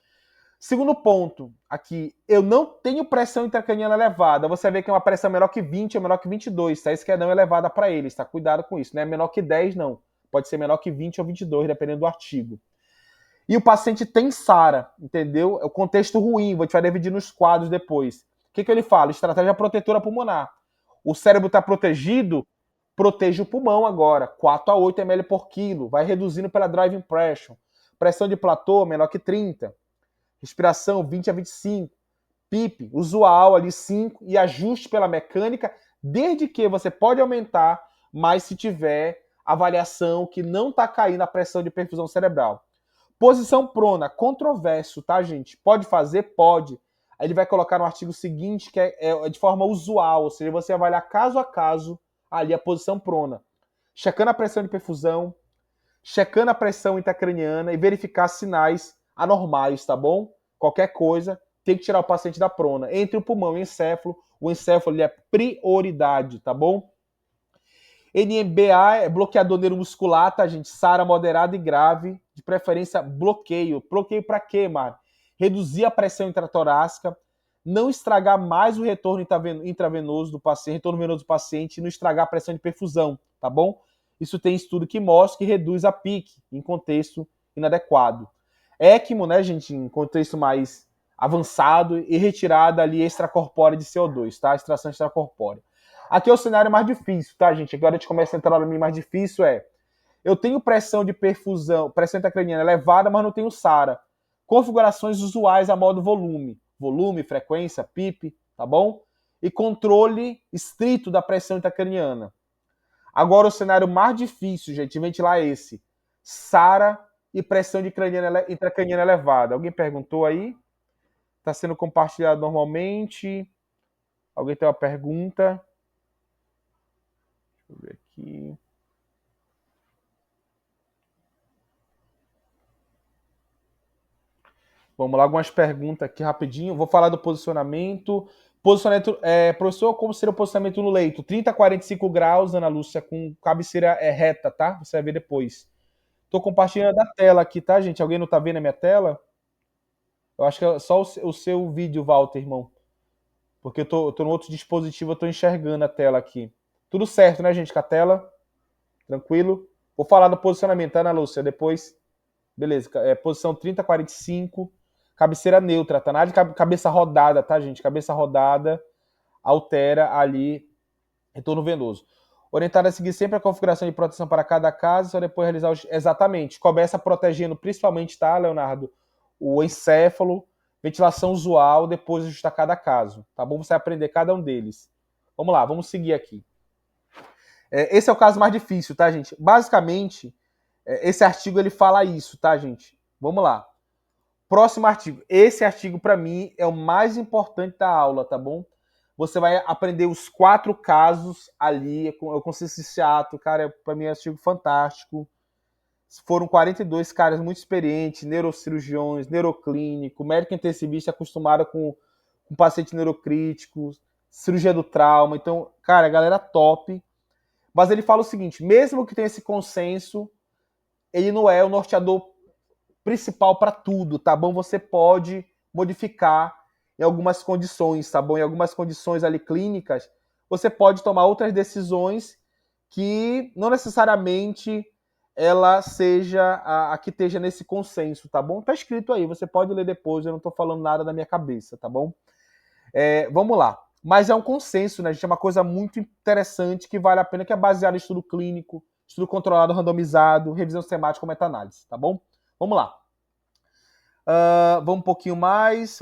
Segundo ponto, aqui, eu não tenho pressão intracraniana elevada. Você vê que é uma pressão menor que 20 ou menor que 22, tá? Isso que é não elevada para eles, tá? Cuidado com isso, não é menor que 10, não. Pode ser menor que 20 ou 22, dependendo do artigo. E o paciente tem SARA, entendeu? É o contexto ruim, vou te dividir nos quadros depois. O que ele fala? Estratégia protetora pulmonar. O cérebro está protegido, proteja o pulmão agora. 4 a 8 ml por quilo, vai reduzindo pela driving pressure. Pressão de platô menor que 30. Respiração 20 a 25. PIP, usual ali 5 e ajuste pela mecânica, desde que você pode aumentar, mas se tiver avaliação que não está caindo a pressão de perfusão cerebral. Posição prona, controverso, tá, gente? Pode fazer? Pode. Aí ele vai colocar no artigo seguinte, que é de forma usual, ou seja, você avaliar caso a caso ali a posição prona. Checando a pressão de perfusão, checando a pressão intracraniana e verificar sinais anormais, tá bom? Qualquer coisa, tem que tirar o paciente da prona. Entre o pulmão e o encéfalo ele é prioridade, tá bom? NMBA é bloqueador neuromuscular, tá, gente? SARA moderada e grave, de preferência bloqueio. Bloqueio para quê, Mário? Reduzir a pressão intratorácica, não estragar mais o retorno intravenoso do paciente, retorno venoso do paciente, e não estragar a pressão de perfusão, tá bom? Isso tem estudo que mostra que reduz a PIC em contexto inadequado. ECMO, né, gente, em contexto mais avançado e retirada ali extracorpórea de CO2, tá? Extração extracorpórea. Aqui é o cenário mais difícil, tá, gente? Agora a gente começa a entrar no mais difícil, eu tenho pressão de perfusão, pressão intracraniana elevada, mas não tenho SARA. Configurações usuais a modo volume. Volume, frequência, PIP, tá bom? E controle estrito da pressão intracraniana. Agora o cenário mais difícil, gente, ventilar é esse. SARA e pressão intracraniana elevada. Alguém perguntou aí? Está sendo compartilhado normalmente. Alguém tem uma pergunta? Deixa eu ver aqui. Vamos lá, algumas perguntas aqui rapidinho. Vou falar do posicionamento. Posicionamento, professor, como seria o posicionamento no leito? 30 a 45 graus, Ana Lúcia, com cabeceira reta, tá? Você vai ver depois. Tô compartilhando a tela aqui, tá, gente? Alguém não tá vendo a minha tela? Eu acho que é só o seu vídeo, Walter, irmão. Porque eu tô no outro dispositivo, eu tô enxergando a tela aqui. Tudo certo, né, gente, com a tela? Tranquilo? Vou falar do posicionamento, tá, Ana Lúcia? Depois, beleza. Posição 30 a 45. Cabeceira neutra, tá? Nada de cabeça rodada, tá, gente? Cabeça rodada altera ali retorno venoso. Orientado a seguir sempre a configuração de proteção para cada caso, só depois realizar os... Exatamente. Começa protegendo principalmente, tá, Leonardo? O encéfalo, ventilação usual, depois ajustar cada caso, tá bom? Você vai aprender cada um deles. Vamos lá, vamos seguir aqui. Esse é o caso mais difícil, tá, gente? Basicamente, esse artigo ele fala isso, tá, gente? Vamos lá. Próximo artigo. Esse artigo, para mim, é o mais importante da aula, tá bom? Você vai aprender os 4 casos ali. Eu consigo esse ato, cara, para mim é um artigo fantástico. Foram 42 caras muito experientes, neurocirurgiões, neuroclínico, médico intensivista acostumado com paciente neurocrítico, cirurgia do trauma. Então, cara, galera top. Mas ele fala o seguinte, mesmo que tenha esse consenso, ele não é o norteador principal para tudo, tá bom? Você pode modificar em algumas condições, tá bom? Em algumas condições ali clínicas, você pode tomar outras decisões que não necessariamente ela seja a que esteja nesse consenso, tá bom? Tá escrito aí, você pode ler depois, eu não tô falando nada da minha cabeça, tá bom? Vamos lá. Mas é um consenso, né? Gente, é uma coisa muito interessante que vale a pena, que é baseado em estudo clínico, estudo controlado, randomizado, revisão sistemática, meta-análise, tá bom? Vamos lá. Vamos um pouquinho mais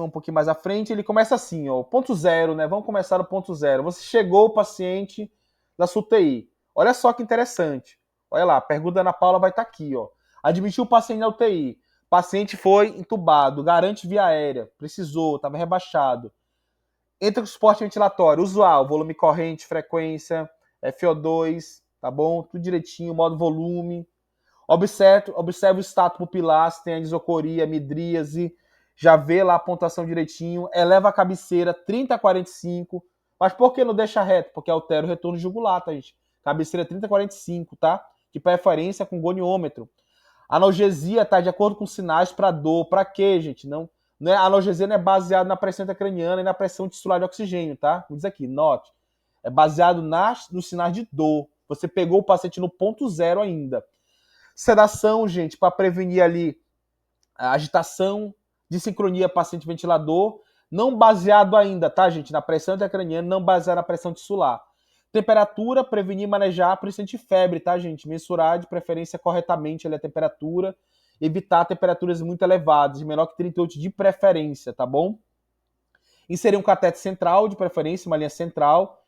à frente. Ele começa assim, ó, ponto zero, né? Vamos começar o ponto zero. Você chegou, o paciente, da sua UTI. Olha só que interessante. Olha lá, a pergunta da Ana Paula vai estar aqui, ó. Admitiu o paciente na UTI. Paciente foi entubado, garante via aérea, precisou, estava rebaixado. Entra com suporte ventilatório, usual, volume corrente, frequência, FO2, tá bom? Tudo direitinho, modo volume. Observe o status pupilar, se tem anisocoria, midríase, já vê lá a pontuação direitinho, eleva a cabeceira 30 a 45, mas por que não deixa reto? Porque altera o retorno jugular, tá, gente? Cabeceira 30 a 45, tá? De preferência com goniômetro. Analgesia tá de acordo com sinais para dor. Para quê, gente? A analgesia não é baseada na pressão intracraniana e na pressão tissular de oxigênio, tá? Vou dizer aqui, note. É baseado nos sinais de dor. Você pegou o paciente no ponto zero ainda. Sedação, gente, para prevenir ali a agitação, dissincronia paciente-ventilador, não baseado ainda, tá, gente, na pressão intracraniana, não baseado na pressão tissular. Temperatura, prevenir e manejar por isso febre, tá, gente? Mensurar de preferência corretamente ali a temperatura, evitar temperaturas muito elevadas, menor que 38 de preferência, tá bom? Inserir um catéter central, de preferência, uma linha central,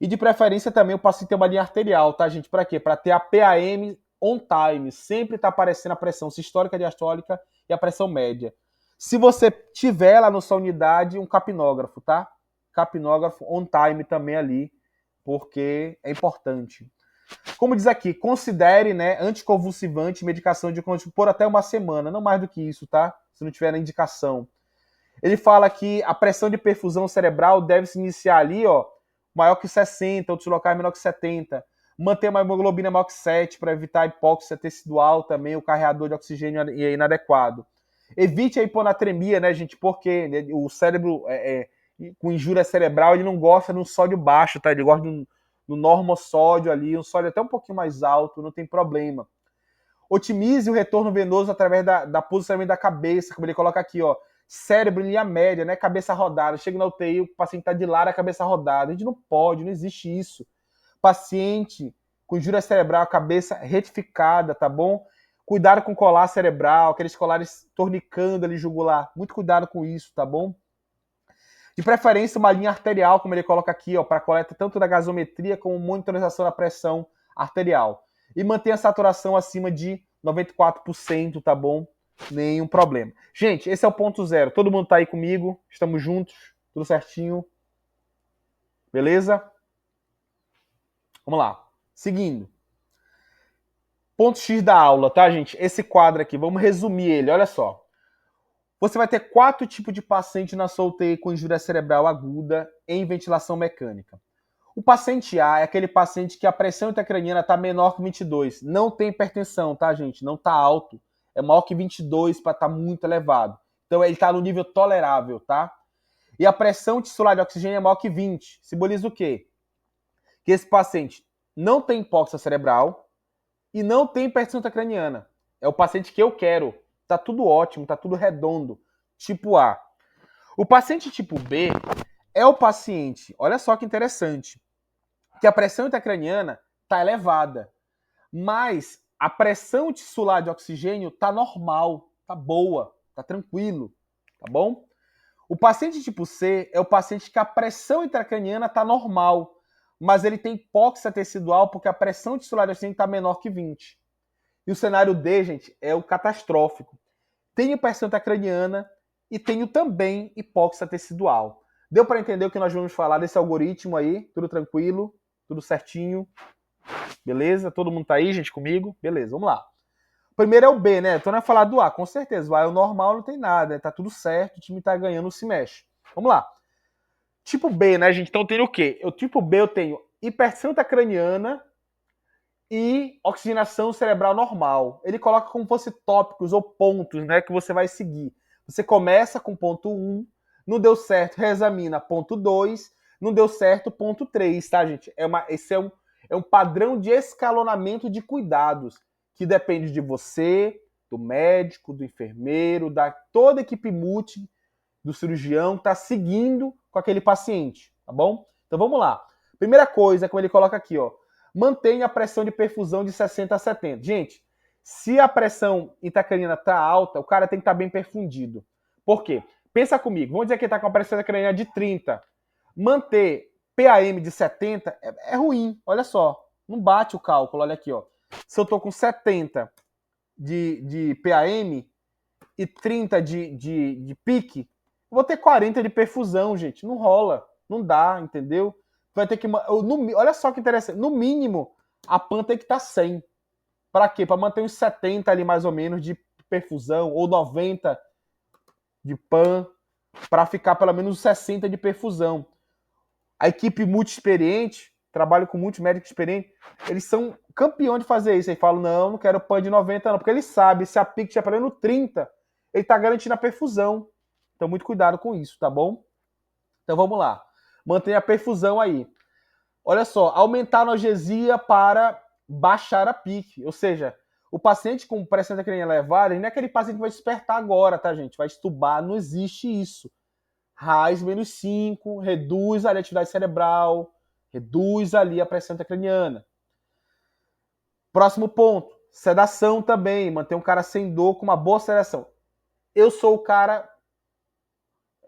e de preferência também o paciente ter uma linha arterial, tá, gente? Para quê? Para ter a PAM on time, sempre está aparecendo a pressão sistólica, diastólica e a pressão média. Se você tiver lá na sua unidade um capnógrafo, tá? Capnógrafo on time também ali, porque é importante. Como diz aqui, considere, né, anticonvulsivante, medicação de por até uma semana, não mais do que isso, tá? Se não tiver na indicação. Ele fala que a pressão de perfusão cerebral deve se iniciar ali, ó, maior que 60, outros locais menor que 70. Manter uma hemoglobina maior que 7 para evitar a hipóxia tecidual também, o carreador de oxigênio é inadequado. Evite a hiponatremia, né, gente, porque né, o cérebro com injúria cerebral, ele não gosta de um sódio baixo, tá? Ele gosta de um normossódio ali, um sódio até um pouquinho mais alto, não tem problema. Otimize o retorno venoso através da posicionamento da cabeça, como ele coloca aqui, ó. Cérebro em linha média, né? Cabeça rodada. Chega na UTI, o paciente está de lado, a cabeça rodada. A gente não pode, não existe isso. Paciente com injúria cerebral, cabeça retificada, tá bom? Cuidado com colar cerebral, aqueles colares tornicando ali jugular. Muito cuidado com isso, tá bom? De preferência, uma linha arterial, como ele coloca aqui, ó, para coleta tanto da gasometria como monitorização da pressão arterial. E manter a saturação acima de 94%, tá bom? Nenhum problema. Gente, esse é o ponto zero. Todo mundo tá aí comigo? Estamos juntos? Tudo certinho? Beleza? Vamos lá. Seguindo. Ponto X da aula, tá, gente? Esse quadro aqui, vamos resumir ele, olha só. Você vai ter 4 tipos de paciente na sua UTI com injúria cerebral aguda em ventilação mecânica. O paciente A é aquele paciente que a pressão intracraniana está menor que 22. Não tem hipertensão, tá, gente? Não está alto. É maior que 22 para estar muito elevado. Então ele está no nível tolerável, tá? E a pressão tissular de oxigênio é maior que 20. Simboliza o quê? Que esse paciente não tem hipóxia cerebral e não tem hipertensão intracraniana. É o paciente que eu quero. Tá tudo ótimo, tá tudo redondo. Tipo A. O paciente tipo B é o paciente, olha só que interessante, que a pressão intracraniana tá elevada, mas a pressão tissular de oxigênio tá normal, tá boa, tá tranquilo, tá bom? O paciente tipo C é o paciente que a pressão intracraniana tá normal, mas ele tem hipóxia tecidual porque a pressão tissular de oxigênio tá menor que 20. E o cenário D, gente, é o catastrófico. Tenho pressão intracraniana e tenho também hipóxia tecidual. Deu para entender o que nós vamos falar desse algoritmo aí? Tudo tranquilo? Tudo certinho? Beleza? Todo mundo tá aí, gente, comigo? Beleza, vamos lá. Primeiro é o B, né? Então não é falar do A, com certeza. O A é o normal, não tem nada, né? Tá tudo certo, o time tá ganhando, não se mexe. Vamos lá. Tipo B, né, gente? Então tem o quê? O tipo B eu tenho hipertensão intracraniana e oxigenação cerebral normal. Ele coloca como fosse tópicos ou pontos, né, que você vai seguir. Você começa com ponto 1, não deu certo, reexamina ponto 2, não deu certo, ponto 3, tá, gente? Esse é um padrão de escalonamento de cuidados, que depende de você, do médico, do enfermeiro, da toda a equipe multi, do cirurgião, tá seguindo com aquele paciente, tá bom? Então vamos lá. Primeira coisa, como ele coloca aqui, ó, mantenha a pressão de perfusão de 60 a 70. Gente, se a pressão intracraniana está alta, o cara tem que estar bem perfundido. Por quê? Pensa comigo, vamos dizer que ele está com a pressão intracraniana de 30. Manter PAM de 70 é ruim, olha só. Não bate o cálculo, olha aqui, ó. Se eu tô com 70 de PAM e 30 de pique, eu vou ter 40 de perfusão, gente. Não rola, não dá, entendeu? Vai ter que... olha só que interessante. No mínimo, a PAN tem que estar 100. Para quê? Para manter uns 70 ali mais ou menos de perfusão, ou 90 de PAN, para ficar pelo menos 60 de perfusão. A equipe multi-experiente, trabalho com muitos médicos experientes, eles são campeões de fazer isso. Eles falam, não quero PAN de 90 não, porque ele sabe, se a pique estiver perdendo 30, ele está garantindo a perfusão. Então, muito cuidado com isso, tá bom? Então, vamos lá. Mantenha a perfusão aí. Olha só, aumentar a analgesia para baixar a pique. Ou seja, o paciente com pressão intracraniana elevada, não é aquele paciente que vai despertar agora, tá, gente? Vai estubar, não existe isso. RAIS menos 5, reduz ali a atividade cerebral, reduz ali a pressão intracraniana. Próximo ponto, sedação também, manter um cara sem dor com uma boa sedação. Eu sou o cara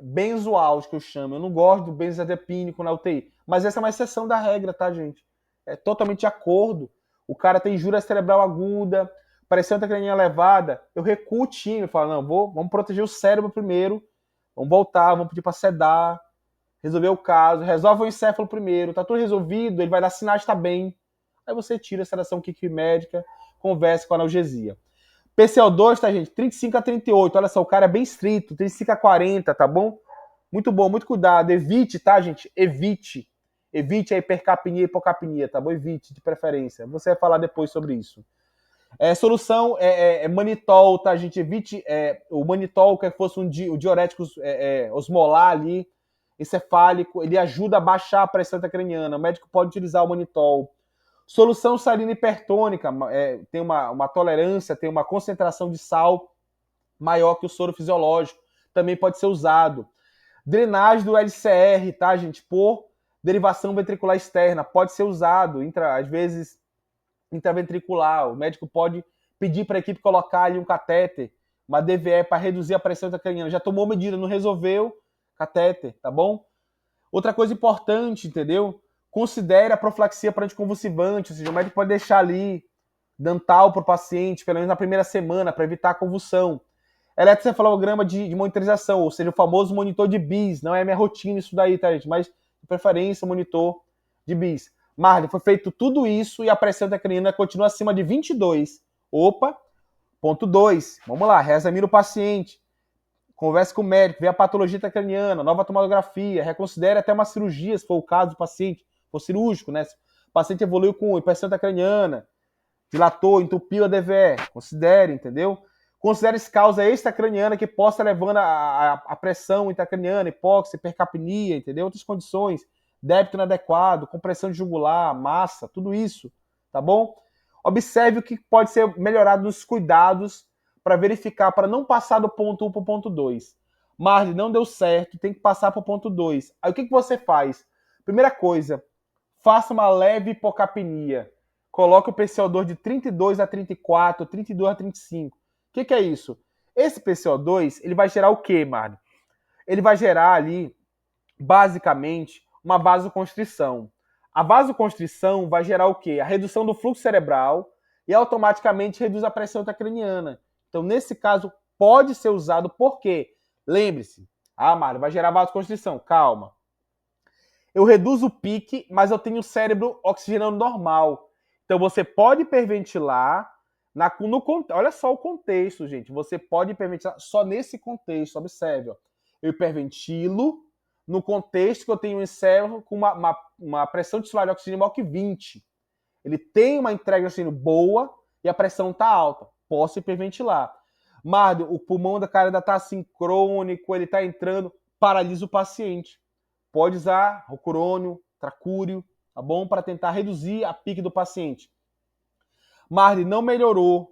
benzoal, que eu chamo. Eu não gosto do benzodiazepínico na UTI. Mas essa é uma exceção da regra, tá, gente? É totalmente de acordo. O cara tem injúria cerebral aguda, pressão intracraniana elevada. Eu recuo o time, falo, não, vamos proteger o cérebro primeiro, vamos voltar, vamos pedir para sedar, resolver o caso, resolve o encéfalo primeiro, tá tudo resolvido, ele vai dar sinais de estar bem. Aí você tira a sedação médica, conversa com a analgesia. PCO2, tá, gente? 35 a 38. Olha só, o cara é bem estrito. 35 a 40, tá bom? Muito bom, muito cuidado. Evite, tá, gente? Evite. Evite a hipercapnia e hipocapnia, tá bom? Evite, de preferência. Você vai falar depois sobre isso. Solução é manitol, tá, gente? Evite o manitol, que fosse um diurético osmolar ali, encefálico. Ele ajuda a baixar a pressão intracraniana. O médico pode utilizar o manitol. Solução salina hipertônica, tem uma tolerância, tem uma concentração de sal maior que o soro fisiológico. Também pode ser usado. Drenagem do LCR, tá, gente? Por derivação ventricular externa. Pode ser usado, às vezes, intraventricular. O médico pode pedir para a equipe colocar ali um catéter, uma DVE, para reduzir a pressão intracraniana. Já tomou medida, não resolveu, catéter, tá bom? Outra coisa importante, entendeu? Considere a profilaxia para anticonvulsivante, ou seja, o médico pode deixar ali Dantal para o paciente, pelo menos na primeira semana, para evitar a convulsão. Eletrocefalograma de monitorização, ou seja, o famoso monitor de BIS. Não é minha rotina isso daí, tá, gente? Mas, de preferência, monitor de BIS. Marley, foi feito tudo isso e a pressão intracraniana continua acima de 22. Opa! Ponto 2. Vamos lá, reexamina o paciente. Converse com o médico, vê a patologia intracraniana, nova tomografia, reconsidere até uma cirurgia, se for o caso do paciente, for cirúrgico, né? Se o paciente evoluiu com hipertensão intracraniana, dilatou, entupiu a DVE, considere, entendeu? Considere causa extracraniana que possa levando a pressão intracraniana, hipóxia, hipercapnia, entendeu? Outras condições, débito inadequado, compressão de jugular, massa, tudo isso, tá bom? Observe o que pode ser melhorado nos cuidados para verificar, para não passar do ponto 1 para o ponto 2. Marley, não deu certo, tem que passar para o ponto 2. Aí o que você faz? Primeira coisa, faça uma leve hipocapnia. Coloque o PCO2 de 32 a 34, 32 a 35. O que é isso? Esse PCO2, ele vai gerar o quê, Marley? Ele vai gerar ali, basicamente, uma vasoconstrição. A vasoconstrição vai gerar o quê? A redução do fluxo cerebral e automaticamente reduz a pressão intracraniana. Então, nesse caso, pode ser usado por quê? Lembre-se, Mário, vai gerar vasoconstrição. Calma. Eu reduzo o pique, mas eu tenho o cérebro oxigenando normal. Então, você pode hiperventilar. Olha só o contexto, gente. Você pode hiperventilar só nesse contexto. Observe. Ó. Eu hiperventilo no contexto que eu tenho um encéfalo com uma pressão tisular de oxigênio maior que 20. Ele tem uma entrega de oxigênio boa e a pressão está alta. Posso hiperventilar. Mardo, o pulmão da cara ainda está assincrônico, ele está entrando, paralisa o paciente. Pode usar rocurônio, tracúrio, tá bom? Para tentar reduzir a pique do paciente. Marley, não melhorou,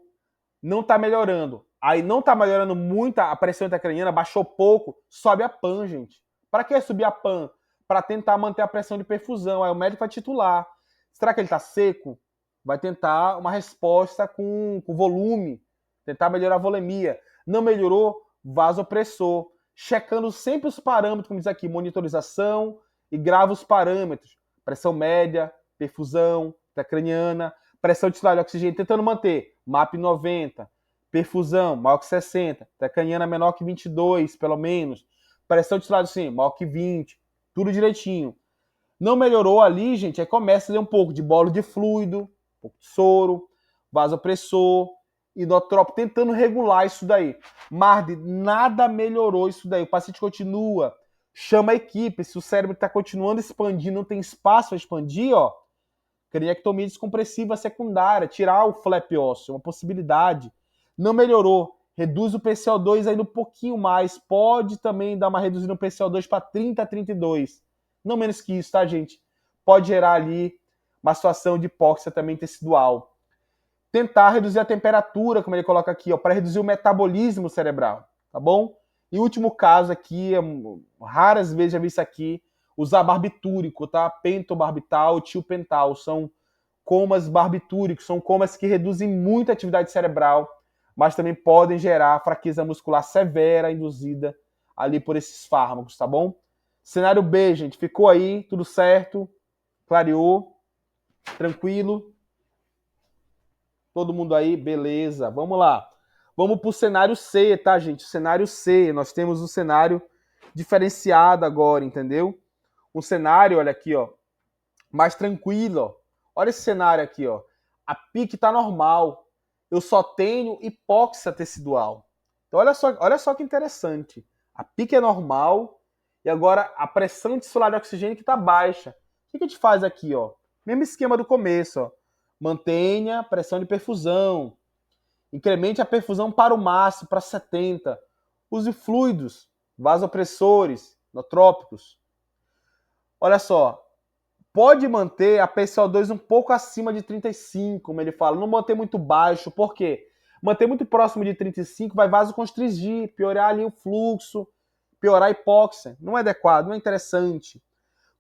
não está melhorando. Aí não está melhorando muito a pressão intracraniana, baixou pouco, sobe a PAN, gente. Para que subir a PAN? Para tentar manter a pressão de perfusão. Aí o médico vai titular. Será que ele está seco? Vai tentar uma resposta com volume, tentar melhorar a volemia. Não melhorou? Vasopressor. Checando sempre os parâmetros, como diz aqui, monitorização, e grava os parâmetros. Pressão média, perfusão, intracraniana, pressão tisular de oxigênio, tentando manter MAP 90, perfusão maior que 60, intracraniana menor que 22, pelo menos, pressão tisular assim, maior que 20, tudo direitinho. Não melhorou ali, gente, aí começa a ler um pouco de bolo de fluido, um pouco de soro, vasopressor, inotrópico, tentando regular isso daí. Marde, nada melhorou isso daí. O paciente continua, chama a equipe. Se o cérebro está continuando expandindo, não tem espaço para expandir, ó, craniectomia descompressiva secundária, tirar o flap ósseo, uma possibilidade. Não melhorou. Reduz o PCO2 ainda um pouquinho mais. Pode também dar uma reduzida no PCO2 para 30 a 32. Não menos que isso, tá, gente? Pode gerar ali uma situação de hipóxia também tecidual. Tentar reduzir a temperatura, como ele coloca aqui, para reduzir o metabolismo cerebral, tá bom? E último caso aqui, raras vezes já vi isso aqui, usar barbitúrico, tá? Pentobarbital, tiopental, são comas barbitúricos, são comas que reduzem muito a atividade cerebral, mas também podem gerar fraqueza muscular severa induzida ali por esses fármacos, tá bom? Cenário B, gente, ficou aí, tudo certo, clareou, tranquilo. Todo mundo aí, beleza. Vamos lá. Vamos para o cenário C, tá, gente? O cenário C, nós temos um cenário diferenciado agora, entendeu? Um cenário, olha aqui, ó, mais tranquilo, ó. Olha esse cenário aqui, ó. A PIC tá normal. Eu só tenho hipóxia tecidual. Então, olha só que interessante. A PIC é normal e agora a pressão tisular de oxigênio que tá baixa. O que a gente faz aqui, ó? Mesmo esquema do começo, ó. Mantenha a pressão de perfusão. Incremente a perfusão para o máximo, para 70. Use fluidos, vasopressores, inotrópicos. Olha só, pode manter a PCO2 um pouco acima de 35, como ele fala. Não manter muito baixo, por quê? Manter muito próximo de 35 vai vasoconstrigir, piorar ali o fluxo, piorar a hipóxia. Não é adequado, não é interessante.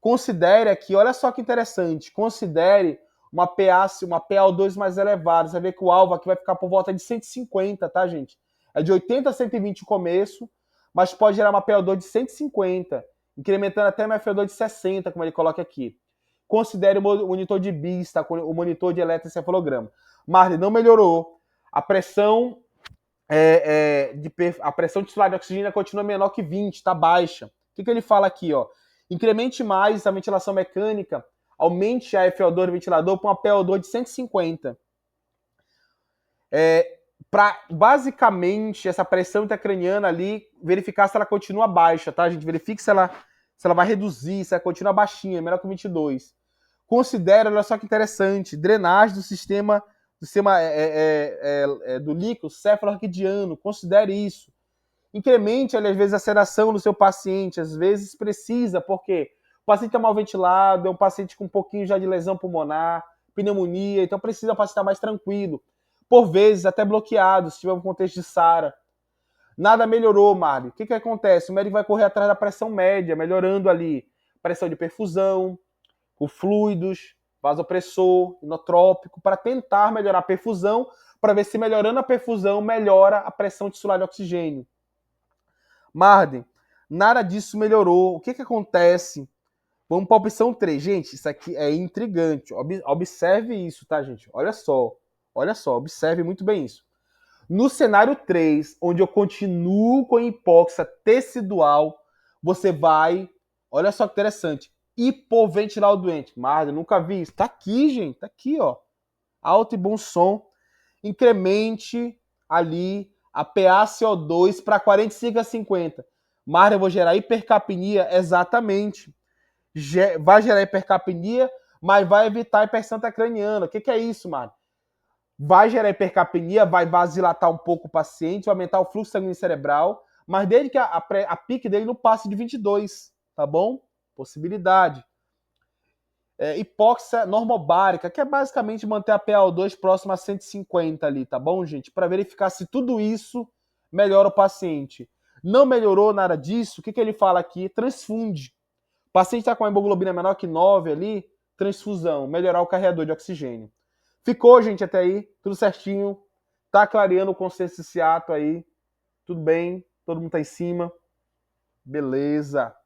Considere aqui, olha só que interessante, considere uma PaO2 mais elevada. Você vai ver que o alvo aqui vai ficar por volta de 150, tá, gente? É de 80 a 120 o começo, mas pode gerar uma PaO2 de 150, incrementando até uma FO2 de 60, como ele coloca aqui. Considere o monitor de BIS, tá? O monitor de eletroencefalograma. Marley, não melhorou. A pressão a pressão tisular de oxigênio continua menor que 20, está baixa. O que ele fala aqui, ó? Incremente mais a ventilação mecânica, aumente a FO2 do ventilador para uma PO2 de 150. Para basicamente essa pressão intracraniana ali, verificar se ela continua baixa, tá, gente? Verifique se ela vai reduzir, se ela continua baixinha, melhor que 22. Considere, olha só que interessante, drenagem do sistema do líquido cefalorraquidiano. Considere isso. Incremente, às vezes, a sedação do seu paciente. Às vezes precisa, porque o paciente está mal ventilado, é um paciente com um pouquinho já de lesão pulmonar, pneumonia, então precisa o paciente estar mais tranquilo. Por vezes, até bloqueado, se tiver um contexto de SARA. Nada melhorou, Marley. O que acontece? O médico vai correr atrás da pressão média, melhorando ali pressão de perfusão, com fluidos, vasopressor, inotrópico, para tentar melhorar a perfusão, para ver se melhorando a perfusão melhora a pressão tisular de oxigênio. Marden, nada disso melhorou. O que acontece? Vamos para a opção 3. Gente, isso aqui é intrigante. Observe isso, tá, gente? Olha só, observe muito bem isso. No cenário 3, onde eu continuo com hipóxia tecidual, você vai, olha só que interessante, hipoventilar o doente. Marden, nunca vi isso. Tá aqui, gente, tá aqui, ó. Alto e bom som. Incremente ali a PaCO2 para 45 a 50. Marden, eu vou gerar hipercapnia? Exatamente. Vai gerar hipercapnia, mas vai evitar a hipertensão craniana. O que é isso, Marden? Vai gerar hipercapnia, vai vasodilatar um pouco o paciente, vai aumentar o fluxo sanguíneo cerebral, mas desde que a pique dele não passe de 22, tá bom? Possibilidade. Hipóxia normobárica, que é basicamente manter a PaO2 próxima a 150 ali, tá bom, gente? Para verificar se tudo isso melhora o paciente. Não melhorou nada disso, o que ele fala aqui? Transfunde. O paciente está com a hemoglobina menor que 9 ali, transfusão, melhorar o carreador de oxigênio. Ficou, gente, até aí, tudo certinho. Tá clareando o consenso desse ato aí. Tudo bem, todo mundo tá em cima. Beleza.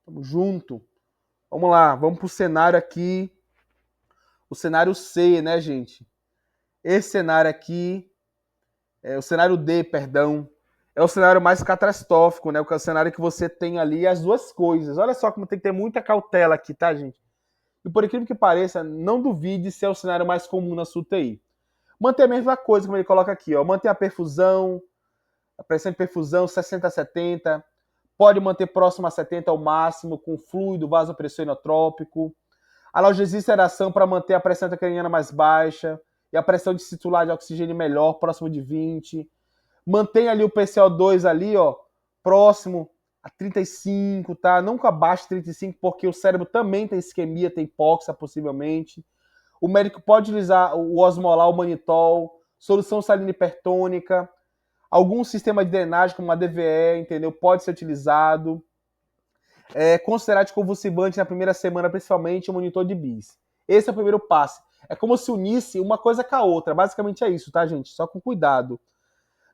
Tamo junto. Vamos lá, vamos pro cenário aqui. O cenário C, né, gente? Esse cenário aqui, o cenário D, perdão, é o cenário mais catastrófico, né? O cenário que você tem ali as duas coisas. Olha só como tem que ter muita cautela aqui, tá, gente? E por incrível que pareça, não duvide se é o cenário mais comum na sua UTI. Manter a mesma coisa, como ele coloca aqui, ó. Manter a perfusão, a pressão de perfusão 60 a 70. Pode manter próximo a 70 ao máximo, com fluido, vasopressor inotrópico. Analgesia e sedação para manter a pressão intracraniana mais baixa e a pressão de titular de oxigênio melhor, próximo de 20. Mantém ali o PCO2 ali, ó, próximo a 35, tá? Nunca abaixo de 35, porque o cérebro também tem isquemia, tem hipóxia, possivelmente. O médico pode utilizar o osmolar, o manitol, solução salina hipertônica, algum sistema de drenagem, como uma DVE, entendeu? Pode ser utilizado. Considerar de convulsivante na primeira semana, principalmente o monitor de bis. Esse é o primeiro passo. É como se unisse uma coisa com a outra. Basicamente é isso, tá, gente? Só com cuidado.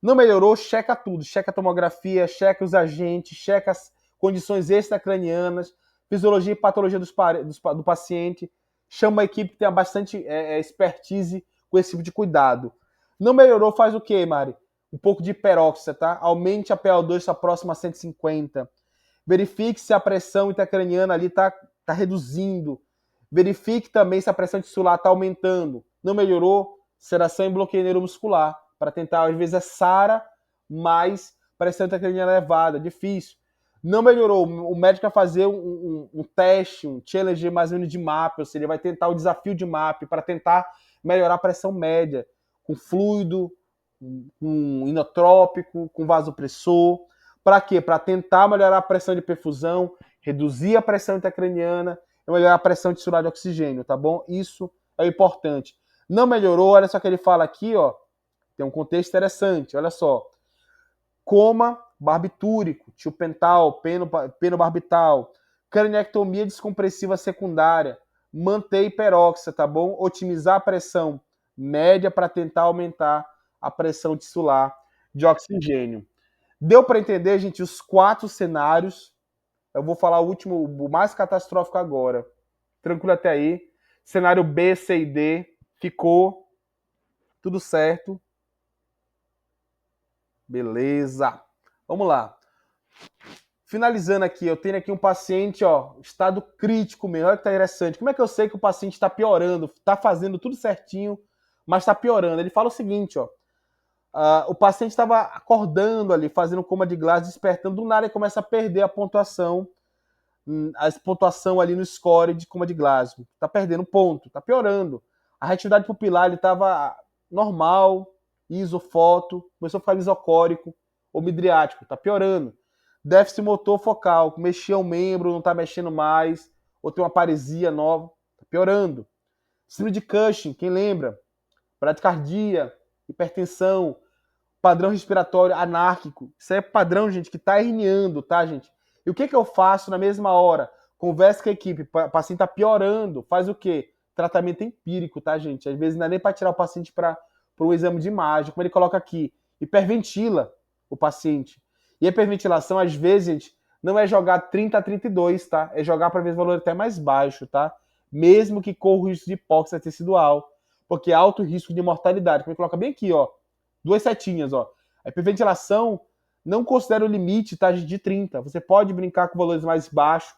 Não melhorou, checa tudo. Checa a tomografia, checa os agentes, checa as condições extracranianas, fisiologia e patologia do paciente. Chama a equipe que tenha bastante expertise com esse tipo de cuidado. Não melhorou, faz o quê, Mari? Um pouco de hiperóxia, tá? Aumente a PO2 está próxima a 150. Verifique se a pressão intracraniana ali está reduzindo. Verifique também se a pressão tisular está aumentando. Não melhorou? Sedação e bloqueio neuromuscular. Para tentar, às vezes, é SARA, mais pressão intracraniana elevada. Difícil. Não melhorou. O médico vai fazer um teste, um challenge mais ou menos de MAP, ou seja, ele vai tentar o desafio de MAP para tentar melhorar a pressão média, com fluido, com inotrópico, com vasopressor. Para quê? Para tentar melhorar a pressão de perfusão, reduzir a pressão intracraniana e melhorar a pressão tisular de oxigênio, tá bom? Isso é o importante. Não melhorou, olha só que ele fala aqui, ó. Tem um contexto interessante, olha só. Coma barbitúrico, tiopental, penobarbital, craniectomia descompressiva secundária, manter hiperóxia, tá bom? Otimizar a pressão média para tentar aumentar a pressão tisular de oxigênio. Deu para entender, gente, os 4 cenários. Eu vou falar o último, o mais catastrófico agora. Tranquilo até aí. Cenário B, C e D. Ficou tudo certo. Beleza. Vamos lá. Finalizando aqui, eu tenho aqui um paciente, ó, estado crítico mesmo. Olha que tá interessante. Como é que eu sei que o paciente está piorando? Está fazendo tudo certinho, mas está piorando. Ele fala o seguinte, ó. O paciente estava acordando ali, fazendo coma de Glasgow, despertando, do nada ele começa a perder a pontuação ali no score de coma de Glasgow. Está perdendo ponto, está piorando. A reatividade pupilar ele estava normal, isofoto, começou a ficar isocórico ou midriático, está piorando. Déficit motor focal, mexia o membro, não está mexendo mais, ou tem uma paresia nova, está piorando. Síndrome de Cushing, quem lembra? Bradicardia, hipertensão, padrão respiratório anárquico. Isso é padrão, gente, que está herniando, tá, gente? E o que eu faço na mesma hora? Conversa com a equipe, o paciente está piorando, faz o quê? Tratamento empírico, tá, gente? Às vezes não é nem para tirar o paciente para um exame de imagem, como ele coloca aqui, hiperventila o paciente. E a hiperventilação, às vezes, gente, não é jogar 30 a 32, tá? É jogar para ver o valor até mais baixo, tá? Mesmo que corra o risco de hipóxia tecidual, porque há alto risco de mortalidade. Como ele coloca bem aqui, ó, 2 setinhas, ó. A hiperventilação não considera o limite, tá, de 30. Você pode brincar com valores mais baixos,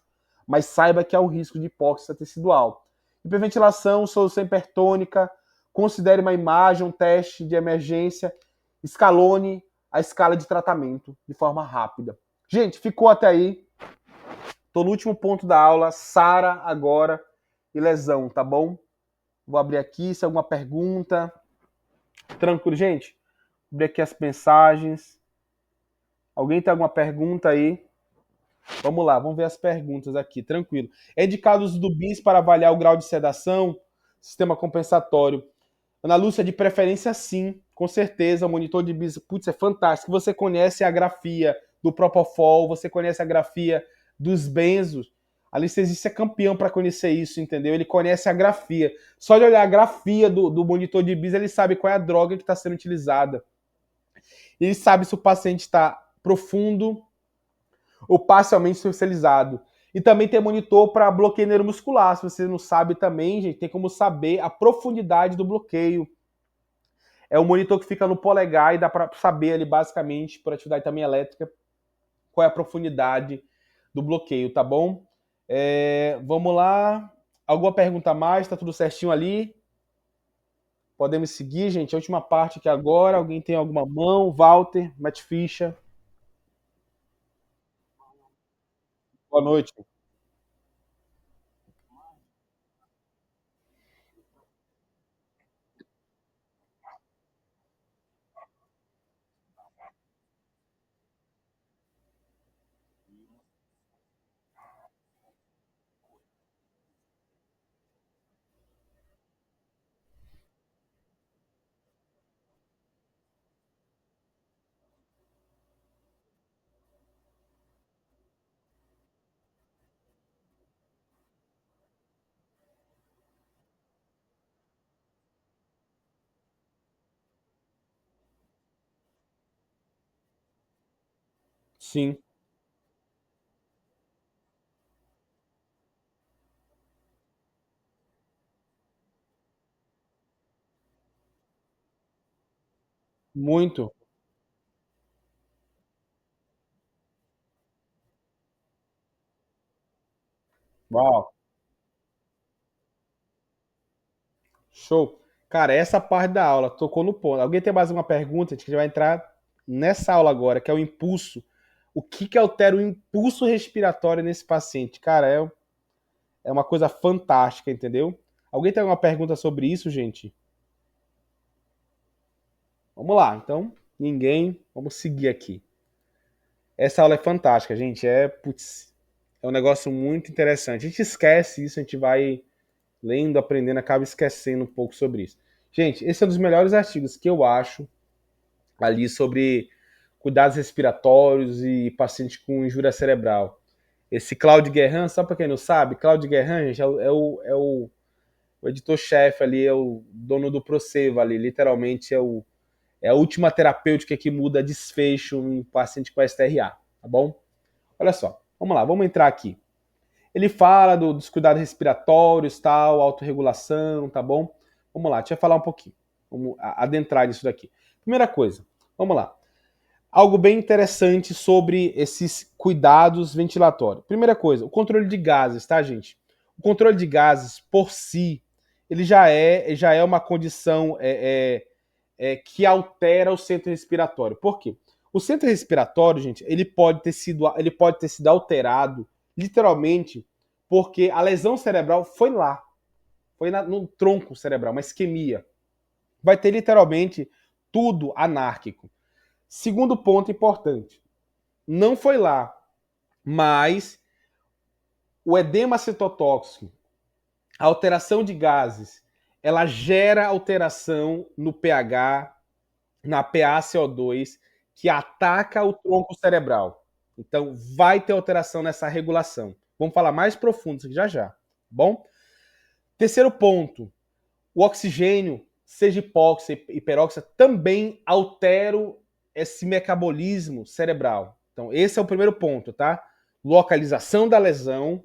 mas saiba que há o risco de hipóxia tecidual. Hiperventilação, solução hipertônica, considere uma imagem, um teste de emergência, escalone a escala de tratamento de forma rápida. Gente, ficou até aí. Tô no último ponto da aula, SARA agora e lesão, tá bom? Vou abrir aqui, se alguma pergunta. Tranquilo, gente? Vou abrir aqui as mensagens. Alguém tem alguma pergunta aí? Vamos lá, vamos ver as perguntas aqui, tranquilo. É indicado o uso do BIS para avaliar o grau de sedação? Sistema compensatório. Ana Lúcia, de preferência sim, com certeza. O monitor de BIS, putz, é fantástico. Você conhece a grafia do Propofol, você conhece a grafia dos benzos. A anestesista é campeão para conhecer isso, entendeu? Ele conhece a grafia. Só de olhar a grafia do monitor de BIS, ele sabe qual é a droga que está sendo utilizada. Ele sabe se o paciente está profundo ou parcialmente especializado. E também tem monitor para bloqueio neuromuscular. Se você não sabe também, gente, tem como saber a profundidade do bloqueio. É um monitor que fica no polegar e dá para saber ali, basicamente, por atividade também elétrica, qual é a profundidade do bloqueio, tá bom? Vamos lá. Alguma pergunta a mais? Tá tudo certinho ali? Podemos seguir, gente. A última parte aqui agora. Alguém tem alguma mão? Walter, mete ficha. Boa noite. Sim, muito. Uau, show. Cara, essa parte da aula tocou no ponto. Alguém tem mais uma pergunta? A gente vai entrar nessa aula agora, que é o impulso. O que altera o impulso respiratório nesse paciente? Cara, é uma coisa fantástica, entendeu? Alguém tem alguma pergunta sobre isso, gente? Vamos lá, então. Ninguém. Vamos seguir aqui. Essa aula é fantástica, gente. Putz, é um negócio muito interessante. A gente esquece isso, a gente vai lendo, aprendendo, acaba esquecendo um pouco sobre isso. Gente, esse é um dos melhores artigos que eu acho ali sobre cuidados respiratórios e paciente com injúria cerebral. Esse Claude Guerrin, só para quem não sabe, Claude Guerrin, gente, o editor-chefe ali, é o dono do Proceva ali, literalmente é a última terapêutica que muda desfecho em paciente com STRA, tá bom? Olha só, vamos lá, vamos entrar aqui. Ele fala dos cuidados respiratórios, tal, autorregulação, tá bom? Vamos lá, deixa eu falar um pouquinho. Vamos adentrar nisso daqui. Primeira coisa, vamos lá. Algo bem interessante sobre esses cuidados ventilatórios. Primeira coisa, o controle de gases, tá, gente? O controle de gases, por si, ele já é uma condição que altera o centro respiratório. Por quê? O centro respiratório, gente, ele pode ter sido alterado, literalmente, porque a lesão cerebral foi lá. Foi no tronco cerebral, uma isquemia. Vai ter, literalmente, tudo anárquico. Segundo ponto importante. Não foi lá, mas o edema citotóxico, a alteração de gases, ela gera alteração no pH, na PaCO2, que ataca o tronco cerebral. Então, vai ter alteração nessa regulação. Vamos falar mais profundo isso aqui já já. Bom? Terceiro ponto, o oxigênio, seja hipóxia e peróxia, também altera esse metabolismo cerebral. Então, esse é o primeiro ponto, tá? Localização da lesão,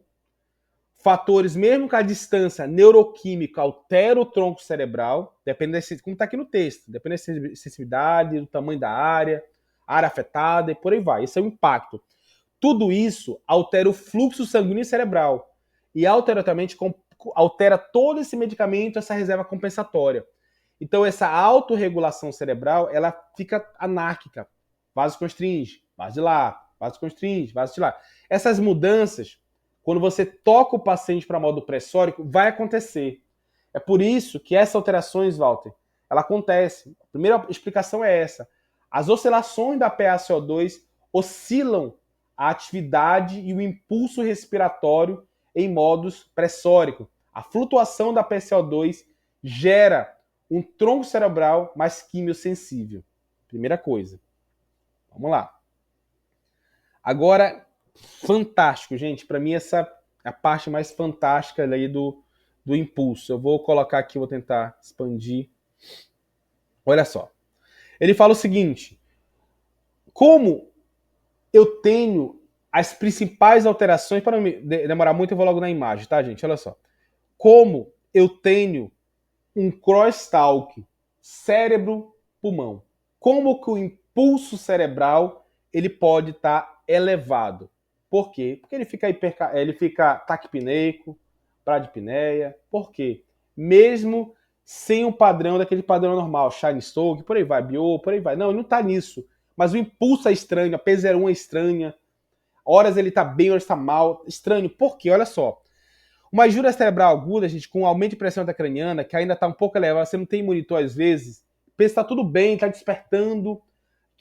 fatores, mesmo que a distância neuroquímica altera o tronco cerebral, dependendo como está aqui no texto, dependendo da sensibilidade, do tamanho da área afetada e por aí vai. Esse é o impacto. Tudo isso altera o fluxo sanguíneo cerebral e altera todo esse medicamento, essa reserva compensatória. Então, essa autorregulação cerebral, ela fica anárquica. Vaso constringe, vaso dilar, vaso constringe, vaso dilar. Essas mudanças, quando você toca o paciente para modo pressórico, vai acontecer. É por isso que essas alterações, Walter, ela acontece. A primeira explicação é essa. As oscilações da PaCO2 oscilam a atividade e o impulso respiratório em modos pressórico. A flutuação da PaCO2 gera um tronco cerebral mais quimiosensível. Primeira coisa. Vamos lá. Agora, fantástico, gente. Para mim, essa é a parte mais fantástica aí do impulso. Eu vou colocar aqui, vou tentar expandir. Olha só. Ele fala o seguinte: como eu tenho as principais alterações, para não demorar muito, eu vou logo na imagem, tá, gente? Olha só. Como eu tenho um crosstalk cérebro-pulmão. Como que o impulso cerebral ele pode estar elevado? Por quê? Porque ele fica taquipneico, bradipneia. Por quê? Mesmo sem um padrão daquele padrão normal, Shine Stoke, por aí vai, Bio, por aí vai. Não, ele não está nisso. Mas o impulso é estranho, a P01 é estranha. Horas ele está bem, horas está mal. Estranho. Por quê? Olha só. Uma injúria cerebral aguda, gente, com aumento de pressão intracraniana, que ainda está um pouco elevada, você não tem monitor às vezes, pensa que está tudo bem, está despertando,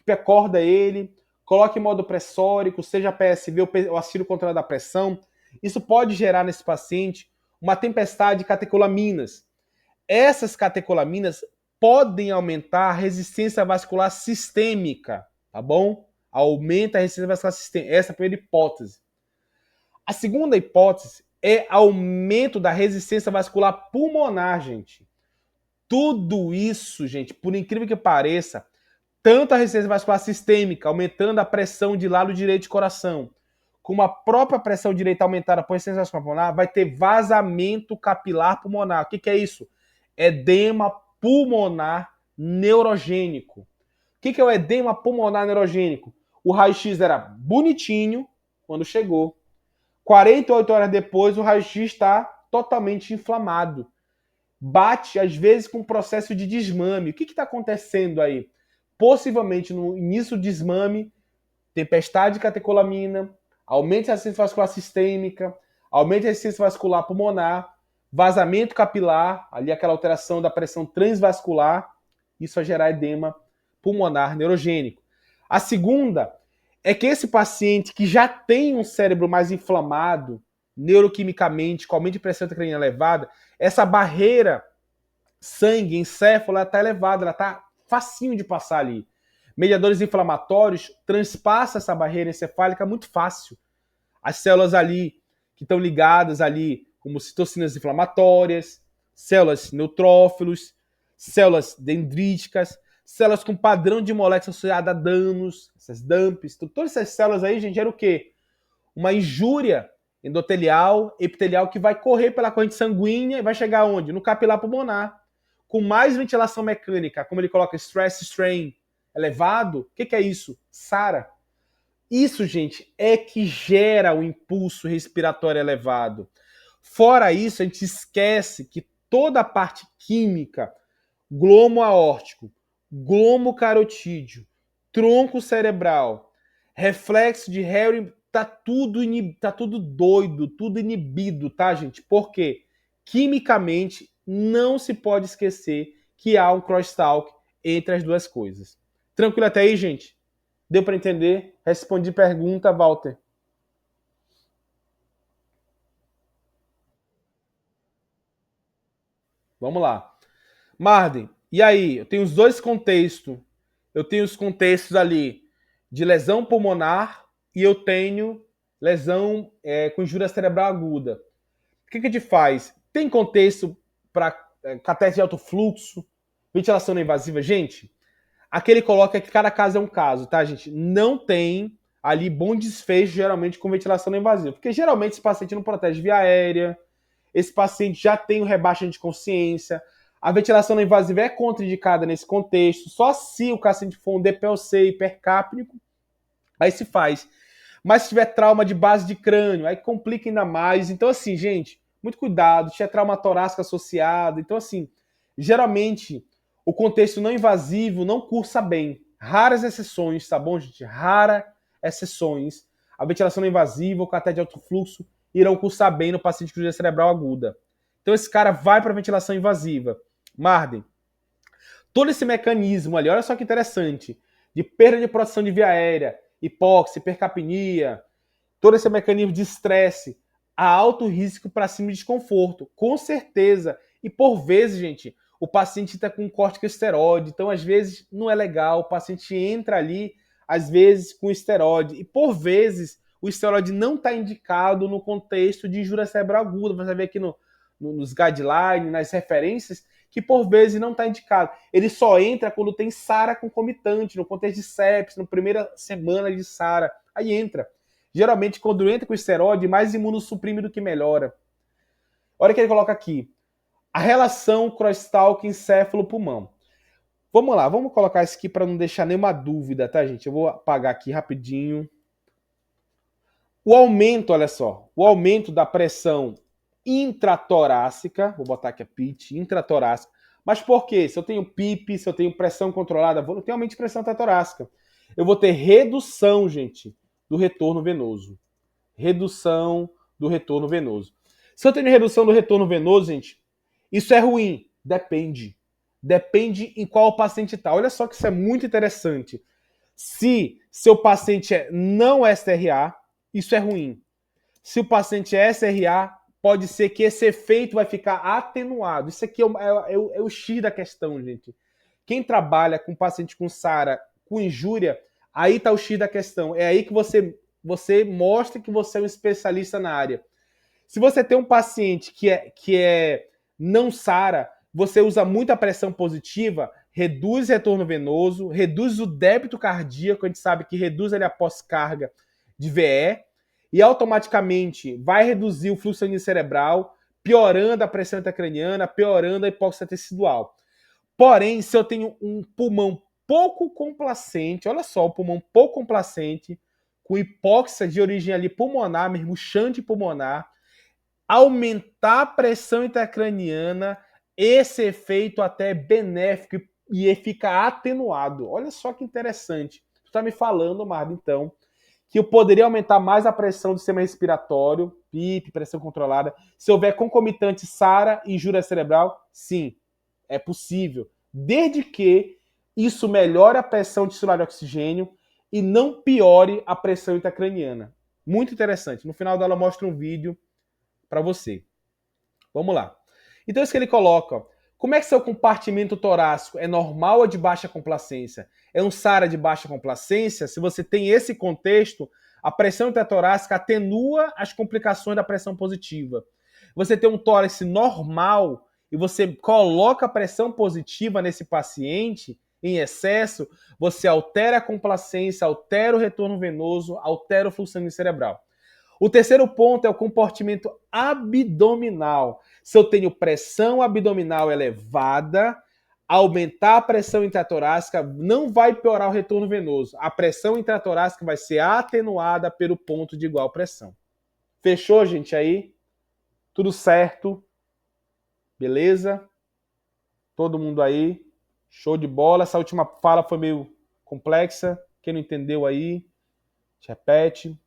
acorda ele, coloque em modo pressórico, seja PSV ou auxílio controlado da pressão. Isso pode gerar nesse paciente uma tempestade de catecolaminas. Essas catecolaminas podem aumentar a resistência vascular sistêmica, tá bom? Aumenta a resistência vascular sistêmica. Essa é a primeira hipótese. A segunda hipótese é aumento da resistência vascular pulmonar, gente. Tudo isso, gente, por incrível que pareça, tanto a resistência vascular sistêmica, aumentando a pressão de lado direito de coração, como a própria pressão direita aumentada por resistência vascular pulmonar, vai ter vazamento capilar pulmonar. O que é isso? Edema pulmonar neurogênico. O que é o edema pulmonar neurogênico? O raio-x era bonitinho quando chegou. 48 horas depois, o raio-x está totalmente inflamado. Bate, às vezes, com um processo de desmame. O que está acontecendo aí? Possivelmente, no início do desmame, tempestade de catecolamina, aumento da resistência vascular sistêmica, aumento da resistência vascular pulmonar, vazamento capilar, ali aquela alteração da pressão transvascular, isso vai gerar edema pulmonar neurogênico. A segunda é que esse paciente que já tem um cérebro mais inflamado, neuroquimicamente, com aumento de pressão intracraniana elevada, essa barreira sangue, encéfalo, ela está elevada, ela está facinho de passar ali. Mediadores inflamatórios transpassam essa barreira encefálica muito fácil. As células ali que estão ligadas ali, como citocinas inflamatórias, células neutrófilos, células dendríticas, células com padrão de moléculas associada a danos, essas DAMPs, todas essas células aí, gente, geram o quê? Uma injúria endotelial, epitelial, que vai correr pela corrente sanguínea e vai chegar onde? No capilar pulmonar. Com mais ventilação mecânica, como ele coloca stress strain elevado, o que é isso? SARA. Isso, gente, é que gera o impulso respiratório elevado. Fora isso, a gente esquece que toda a parte química, glomo aórtico, glomo carotídeo, tronco cerebral, reflexo de Harry, tá tudo doido, tudo inibido, tá, gente? Por quê? Quimicamente, não se pode esquecer que há um crosstalk entre as duas coisas. Tranquilo até aí, gente? Deu para entender? Respondi pergunta, Walter. Vamos lá. Marden, e aí? Eu tenho os dois contextos. Eu tenho os contextos ali de lesão pulmonar e eu tenho lesão com injúria cerebral aguda. O que a gente faz? Tem contexto para catéter de alto fluxo, ventilação não invasiva? Gente, aqui ele coloca que cada caso é um caso, tá, gente? Não tem ali bom desfecho, geralmente, com ventilação não invasiva. Porque, geralmente, esse paciente não protege via aérea, esse paciente já tem o rebaixo de consciência, a ventilação não invasiva é contraindicada nesse contexto, só se o paciente for um DPLC hipercápnico, aí se faz. Mas se tiver trauma de base de crânio, aí complica ainda mais. Então, assim, gente, muito cuidado. Se tiver trauma torácico associado. Então, assim, geralmente, o contexto não invasivo não cursa bem. Raras exceções, tá bom, gente? Raras exceções. A ventilação não invasiva, o catéter de alto fluxo irão cursar bem no paciente com injúria cerebral aguda. Então, esse cara vai para ventilação invasiva. Marden, todo esse mecanismo ali, olha só que interessante, de perda de proteção de via aérea, hipóxia, hipercapnia, todo esse mecanismo de estresse, há alto risco para cima de desconforto, com certeza. E por vezes, gente, o paciente está com corticosteroide, então às vezes não é legal, o paciente entra ali, às vezes, com esteroide, e por vezes o esteroide não está indicado no contexto de injúria cerebral aguda. Você vai ver aqui nos guidelines, nas referências, que por vezes não está indicado. Ele só entra quando tem SARA concomitante, no contexto de sepsis, na primeira semana de SARA. Aí entra. Geralmente, quando entra com esteroide, mais imunossuprime do que melhora. Olha o que ele coloca aqui. A relação crosstalk encéfalo-pulmão. Vamos lá, vamos colocar isso aqui para não deixar nenhuma dúvida, tá, gente? Eu vou apagar aqui rapidinho. O aumento, olha só, o aumento da pressão intratorácica, vou botar aqui a PIT, intratorácica. Mas por quê? Se eu tenho PIP, se eu tenho pressão controlada, vou ter aumento de pressão intratorácica. Eu vou ter redução, gente, do retorno venoso. Redução do retorno venoso. Se eu tenho redução do retorno venoso, gente, isso é ruim? Depende. Depende em qual paciente está. Olha só que isso é muito interessante. Se seu paciente é não SRA, isso é ruim. Se o paciente é SRA, pode ser que esse efeito vai ficar atenuado. Isso aqui é o X da questão, gente. Quem trabalha com paciente com SARA, com injúria, aí está o X da questão. É aí que você mostra que você é um especialista na área. Se você tem um paciente que é não SARA, você usa muita pressão positiva, reduz retorno venoso, reduz o débito cardíaco, a gente sabe que reduz ali a pós-carga de VE, e automaticamente vai reduzir o fluxo sanguíneo cerebral, piorando a pressão intracraniana, piorando a hipóxia tecidual. Porém, se eu tenho um pulmão pouco complacente, olha só, o pulmão pouco complacente, com hipóxia de origem ali pulmonar, mermurchante pulmonar, aumentar a pressão intracraniana, esse efeito até é benéfico e fica atenuado. Olha só que interessante. Tu está me falando, Mardo, então, que eu poderia aumentar mais a pressão do sistema respiratório, PIP, pressão controlada, se houver concomitante SARA e injúria cerebral? Sim, é possível. Desde que isso melhore a pressão tisular de oxigênio e não piore a pressão intracraniana. Muito interessante. No final da aula eu mostro um vídeo para você. Vamos lá. Então, isso que ele coloca. Como é que seu compartimento torácico é normal ou de baixa complacência? É um SARA de baixa complacência? Se você tem esse contexto, a pressão intratorácica atenua as complicações da pressão positiva. Você tem um tórax normal e você coloca a pressão positiva nesse paciente em excesso, você altera a complacência, altera o retorno venoso, altera o fluxo sanguíneo cerebral. O terceiro ponto é o compartimento abdominal. Se eu tenho pressão abdominal elevada, aumentar a pressão intratorácica não vai piorar o retorno venoso. A pressão intratorácica vai ser atenuada pelo ponto de igual pressão. Fechou, gente, aí? Tudo certo? Beleza? Todo mundo aí? Show de bola. Essa última fala foi meio complexa. Quem não entendeu aí, repete.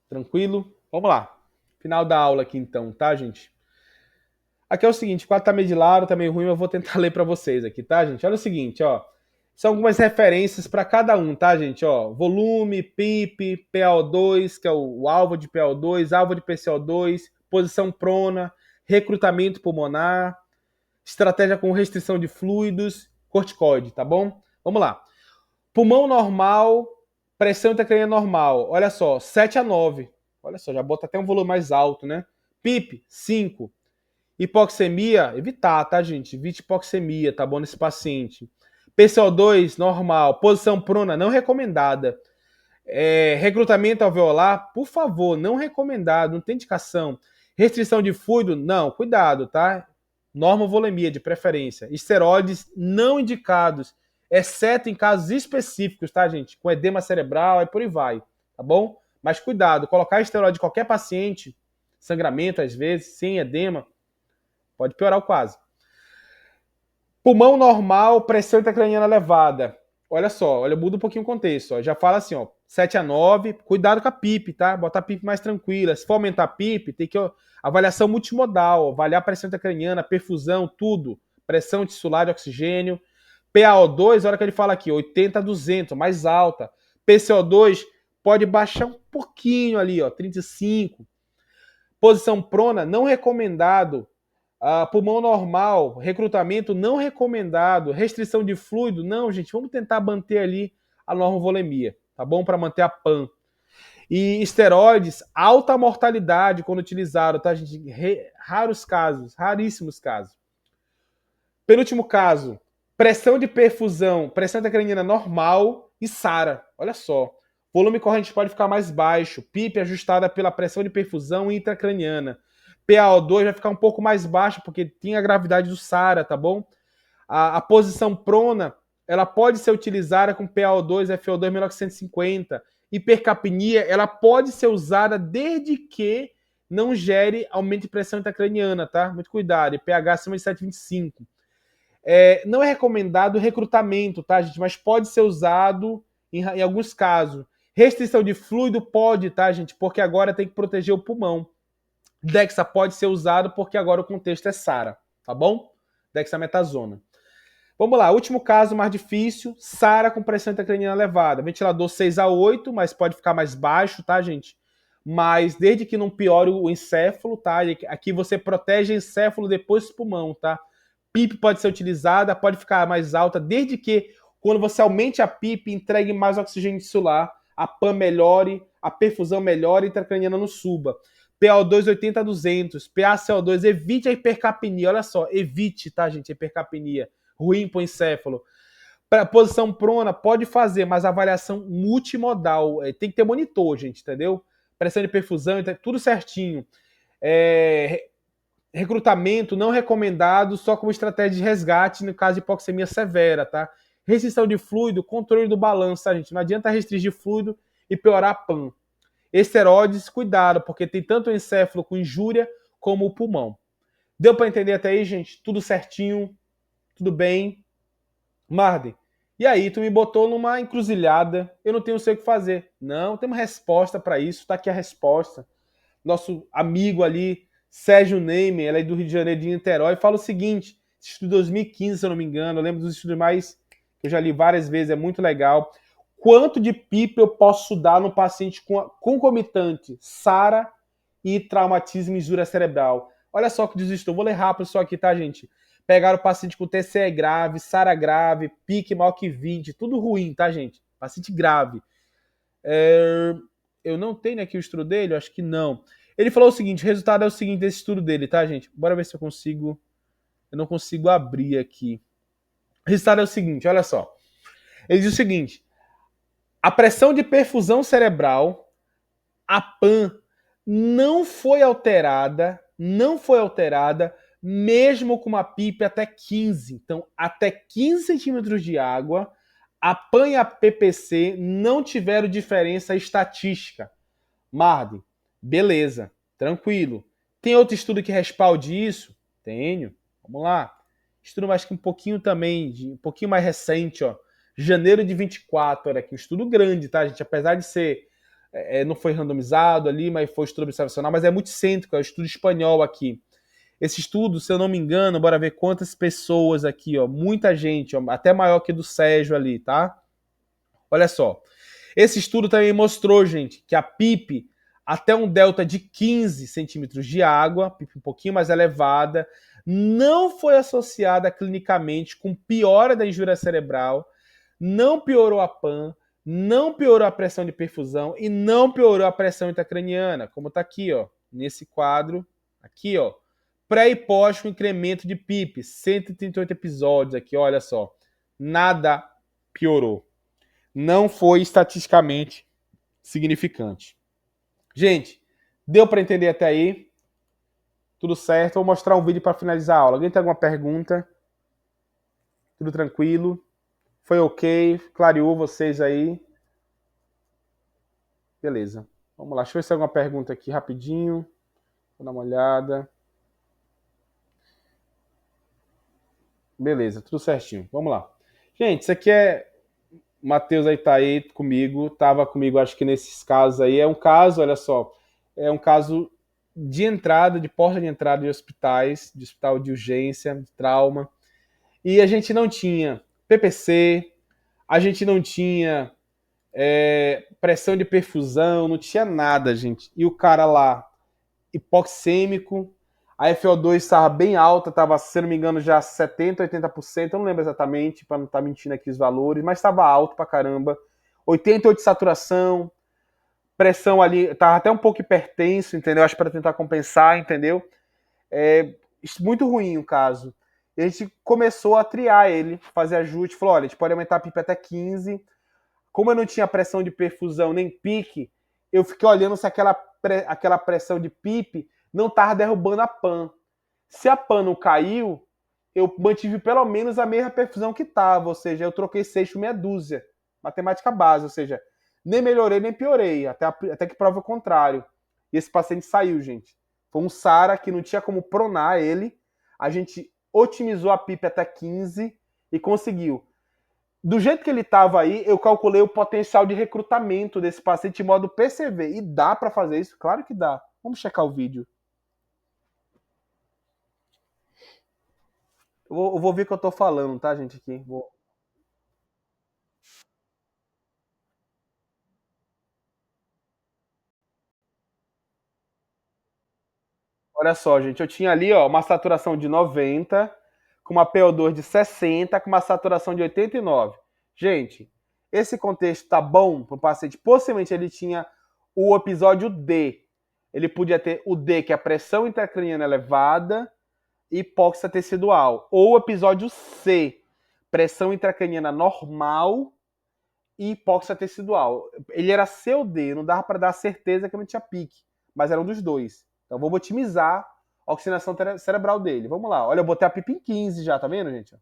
Tranquilo? Vamos lá. Final da aula aqui então, tá, gente? Aqui é o seguinte, o quadro tá meio de lado, tá meio ruim, mas eu vou tentar ler para vocês aqui, tá, gente? Olha o seguinte, ó. São algumas referências para cada um, tá, gente? Ó, volume, PIP, PaO2, que é o alvo de PaO2, alvo de PCO2, posição prona, recrutamento pulmonar, estratégia com restrição de fluidos, corticoide, tá bom? Vamos lá. Pulmão normal, pressão intracraniana normal. Olha só, 7 a 9. Olha só, já bota até um volume mais alto, né? PIP, 5. Hipoxemia, evitar, tá, gente? Evite hipoxemia, tá bom, nesse paciente. PCO2, normal. Posição prona, não recomendada. Recrutamento alveolar, por favor, não recomendado, não tem indicação. Restrição de fluido, não, cuidado, tá? Normovolemia, de preferência. Esteroides não indicados, exceto em casos específicos, tá, gente? Com edema cerebral e por aí vai, tá bom? Mas cuidado, colocar esteroide em qualquer paciente, sangramento às vezes, sem edema, pode piorar o quadro. Pulmão normal, pressão intracraniana elevada. Olha só, muda um pouquinho o contexto. Ó. Já fala assim, ó, 7 a 9, cuidado com a PIP, tá? Botar a PIP mais tranquila. Se for aumentar a PIP, tem que avaliação multimodal, avaliar a pressão intracraniana, perfusão, tudo. Pressão tisular de oxigênio. PaO2, olha que ele fala aqui, 80 a 200, mais alta. PCO2 pode baixar um pouquinho ali, ó, 35. Posição prona, não recomendado. Pulmão normal, recrutamento não recomendado, restrição de fluido, não, gente, vamos tentar manter ali a normovolemia, tá bom? Para manter a PAN. E esteroides, alta mortalidade quando utilizado, tá, gente? Raros casos, raríssimos casos. Penúltimo caso, pressão de perfusão, pressão intracraniana normal, e SARA. Olha só. Volume corrente pode ficar mais baixo. PIP ajustada pela pressão de perfusão intracraniana. PaO2 vai ficar um pouco mais baixo, porque tem a gravidade do SARA, tá bom? A posição prona, ela pode ser utilizada com PaO2, FO2 menor que 150. Hipercapnia, ela pode ser usada desde que não gere aumento de pressão intracraniana, tá? Muito cuidado. E pH acima de 7,25. Não é recomendado recrutamento, tá, gente? Mas pode ser usado em alguns casos. Restrição de fluido pode, tá, gente? Porque agora tem que proteger o pulmão. Dexa pode ser usado porque agora o contexto é SARA, tá bom? Dexametasona. Vamos lá, último caso mais difícil, SARA com pressão intracraniana elevada. Ventilador 6 a 8, mas pode ficar mais baixo, tá, gente? Mas desde que não piore o encéfalo, tá? Aqui você protege o encéfalo depois do pulmão, tá? PIP pode ser utilizada, pode ficar mais alta, desde que quando você aumente a PIP, entregue mais oxigênio insular, a PAN melhore, a perfusão melhore e a intracraniana não suba. PaO2 80 a 200, PaCO2, evite a hipercapnia, olha só, evite, tá, gente, a hipercapnia, ruim pro encéfalo. Pra posição prona, pode fazer, mas avaliação multimodal, tem que ter monitor, gente, entendeu? Pressão de perfusão, tudo certinho. Recrutamento não recomendado, só como estratégia de resgate no caso de hipoxemia severa, tá? Restrição de fluido, controle do balanço, tá, gente? Não adianta restringir fluido e piorar a PAN. Esteroides, cuidado, porque tem tanto o encéfalo com injúria como o pulmão. Deu para entender até aí, gente? Tudo certinho? Tudo bem? Marden, e aí tu me botou numa encruzilhada, eu não tenho sei o que fazer. Não, tem uma resposta para isso, tá aqui a resposta. Nosso amigo ali, Sérgio Neymer, ele é do Rio de Janeiro, de Niterói, fala o seguinte, estudo de 2015, se eu não me engano, eu lembro dos estudos mais, que eu já li várias vezes, é muito legal. Quanto de PIP eu posso dar no paciente com concomitante SARA e traumatismo e injúria cerebral? Olha só que desistou, vou ler rápido só aqui, tá, gente? Pegaram o paciente com TCE grave, SARA grave, PIC maior que 20, tudo ruim, tá, gente? Paciente grave. Eu não tenho aqui o estudo dele, eu acho que não. Ele falou o seguinte, o resultado é o seguinte desse estudo dele, tá, gente? Bora ver se eu consigo... Eu não consigo abrir aqui. O resultado é o seguinte, olha só. Ele diz o seguinte, a pressão de perfusão cerebral, a PAN, não foi alterada, mesmo com uma PIP até 15. Então, até 15 centímetros de água, a PAN e a PPC não tiveram diferença estatística. Marden, beleza, tranquilo. Tem outro estudo que respalde isso? Tenho. Vamos lá. Estudo mais que um pouquinho também, um pouquinho mais recente, ó. Janeiro de 24, olha aqui, um estudo grande, tá, gente? Apesar de ser, não foi randomizado ali, mas foi estudo observacional, mas é multicêntrico, é um estudo espanhol aqui. Esse estudo, se eu não me engano, bora ver quantas pessoas aqui, ó, muita gente, ó, até maior que do Sérgio ali, tá? Olha só. Esse estudo também mostrou, gente, que a PIP, até um delta de 15 centímetros de água, PIP um pouquinho mais elevada, não foi associada clinicamente com piora da injúria cerebral, não piorou a PAN, não piorou a pressão de perfusão e não piorou a pressão intracraniana, como está aqui, ó, nesse quadro, aqui, ó, pré e pós com incremento de PIP, 138 episódios aqui, olha só, nada piorou. Não foi estatisticamente significante. Gente, deu para entender até aí? Tudo certo? Vou mostrar um vídeo para finalizar a aula. Alguém tem alguma pergunta? Tudo tranquilo? Foi ok? Clareou vocês aí? Beleza. Vamos lá. Deixa eu ver se tem alguma pergunta aqui rapidinho. Vou dar uma olhada. Beleza, tudo certinho. Vamos lá. Gente, isso aqui é... Matheus aí tá aí comigo. Tava comigo, acho que nesses casos aí. É um caso, olha só. É um caso de entrada, de porta de entrada de hospitais, de hospital de urgência, de trauma. E a gente não tinha PPC, a gente não tinha pressão de perfusão, não tinha nada, gente. E o cara lá, hipoxêmico, a FO2 estava bem alta, estava, se não me engano, já 70%, 80%, eu não lembro exatamente, para não estar mentindo aqui os valores, mas estava alto pra caramba. 88 de saturação, pressão ali, estava até um pouco hipertenso, entendeu? Acho para tentar compensar, entendeu? Muito ruim o caso. E a gente começou a triar ele, fazer ajuste, falou, olha, a gente pode aumentar a PIP até 15. Como eu não tinha pressão de perfusão nem pique, eu fiquei olhando se aquela pressão de PIP não estava derrubando a PAN. Se a PAN não caiu, eu mantive pelo menos a mesma perfusão que estava, ou seja, eu troquei 6 por meia dúzia. Matemática base, ou seja, nem melhorei nem piorei, até que prova o contrário. E esse paciente saiu, gente. Foi um SARA que não tinha como pronar ele. A gente otimizou a PIP até 15 e conseguiu. Do jeito que ele estava aí, eu calculei o potencial de recrutamento desse paciente em modo PCV. E dá para fazer isso? Claro que dá. Vamos checar o vídeo. Eu vou ver o que eu tô falando, tá, gente? Aqui. Olha só, gente. Eu tinha ali ó, uma saturação de 90, com uma PO2 de 60, com uma saturação de 89. Gente, esse contexto tá bom para o paciente. Possivelmente ele tinha o episódio D. Ele podia ter o D, que é a pressão intracraniana elevada, hipóxia tecidual. Ou o episódio C, pressão intracraniana normal e hipóxia tecidual. Ele era C ou D, não dava para dar certeza que não tinha pique, mas era um dos dois. Então vamos otimizar a oxigenação cerebral dele. Vamos lá. Olha, eu botei a pipa em 15 já, tá vendo, gente?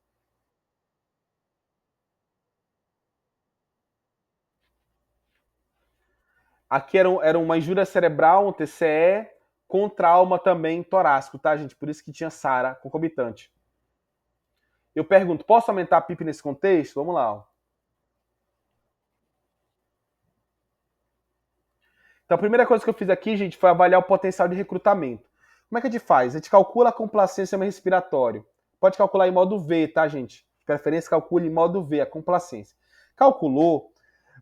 Aqui era uma injúria cerebral, um TCE, com trauma também torácico, tá, gente? Por isso que tinha SARA concomitante. Eu pergunto, posso aumentar a PIP nesse contexto? Vamos lá. Ó. Então, a primeira coisa que eu fiz aqui, gente, foi avaliar o potencial de recrutamento. Como é que a gente faz? A gente calcula a complacência respiratório. Pode calcular em modo V, tá, gente? De preferência, calcule em modo V, a complacência. Calculou,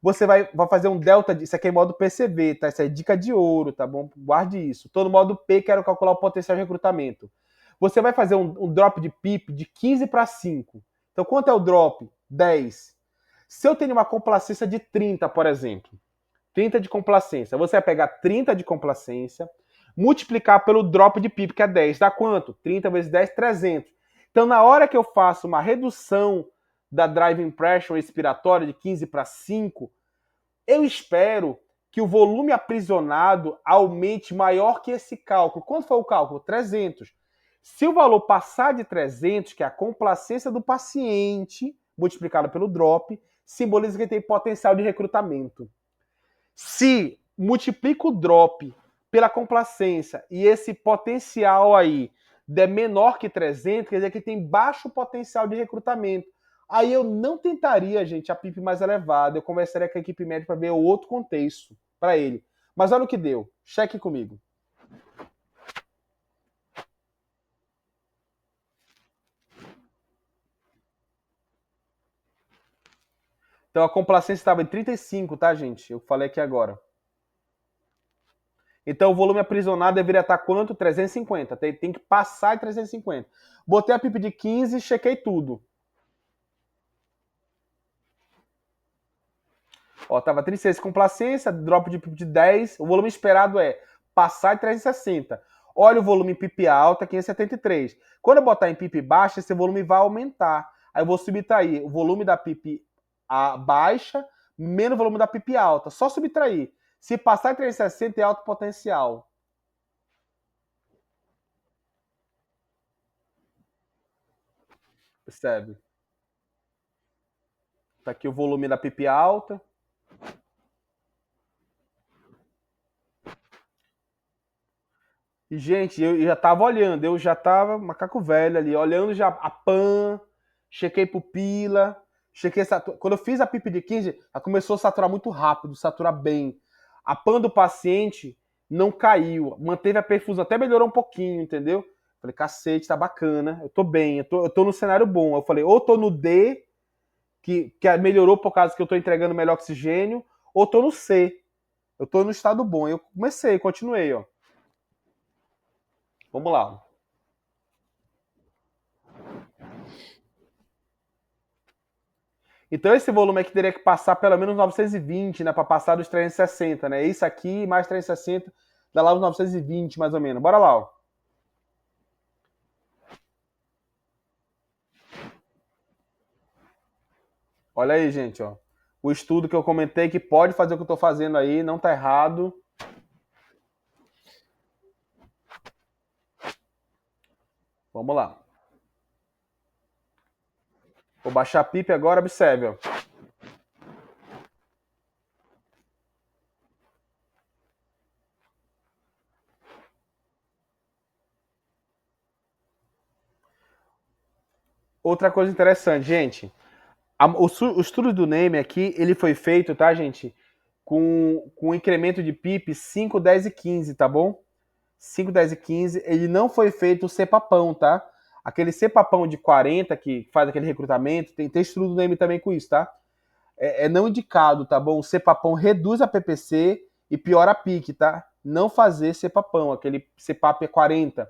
você vai fazer um delta, isso aqui é em modo PCV, tá? Isso é dica de ouro, tá bom? Guarde isso. Tô no modo P, quero calcular o potencial de recrutamento. Você vai fazer um drop de PIP de 15 para 5. Então, quanto é o drop? 10. Se eu tenho uma complacência de 30, por exemplo, 30 de complacência. Você vai pegar 30 de complacência, multiplicar pelo drop de PIP, que é 10. Dá quanto? 30 vezes 10, 300. Então, na hora que eu faço uma redução da driving pressure respiratória de 15 para 5, eu espero que o volume aprisionado aumente maior que esse cálculo. Quanto foi o cálculo? 300. Se o valor passar de 300, que é a complacência do paciente, multiplicado pelo drop, simboliza que ele tem potencial de recrutamento. Se multiplica o drop pela complacência e esse potencial aí der menor que 300, quer dizer que tem baixo potencial de recrutamento. Aí eu não tentaria, gente, a PIP mais elevada. Eu conversaria com a equipe médica para ver o outro contexto para ele. Mas olha o que deu. Cheque comigo. Então a complacência estava em 35, tá, gente? Eu falei aqui agora. Então o volume aprisionado deveria estar quanto? 350. Tem que passar de 350. Botei a PIP de 15 e chequei tudo. Ó, tava 36 complacência, drop de PIP de 10. O volume esperado é passar de 360. Olha o volume PIP alta, 573. Quando eu botar em PIP baixa, esse volume vai aumentar. Aí eu vou subtrair o volume da PIP baixa menos o volume da PIP alta. Só subtrair. Se passar de 360 é alto potencial. Percebe? Tá aqui o volume da PIP alta. E, gente, eu já tava olhando, eu já tava macaco velho ali, olhando já a PAN, chequei pupila, chequei quando eu fiz a PIP de 15, ela começou a saturar muito rápido, saturar bem. A PAN do paciente não caiu, manteve a perfusão, até melhorou um pouquinho, entendeu? Falei, cacete, tá bacana, eu tô bem, eu tô no cenário bom. Eu falei, ou tô no D, que melhorou por causa que eu tô entregando melhor oxigênio, ou tô no C, eu tô no estado bom. Eu comecei, continuei, ó. Vamos lá. Então esse volume aqui teria que passar pelo menos 920, né, para passar dos 360, né? Isso aqui mais 360 dá lá os 920 mais ou menos. Bora lá, ó. Olha aí, gente, ó. o estudo que eu comentei, que pode fazer o que eu estou fazendo aí, não está errado. Vamos lá. Vou baixar a PIP agora, observe. Ó. Outra coisa interessante, gente. O estudo do Neme aqui, ele foi feito, tá, gente? Com incremento de PIP 5, 10 e 15, tá bom? 5, 10 e 15. Ele não foi feito o cepapão, tá? Aquele cepapão de 40 que faz aquele recrutamento, tem estudo do Neme também com isso, tá? É não indicado, tá bom? O cepapão reduz a PPC e piora a pique, tá? Não fazer cepapão, aquele cepap é 40.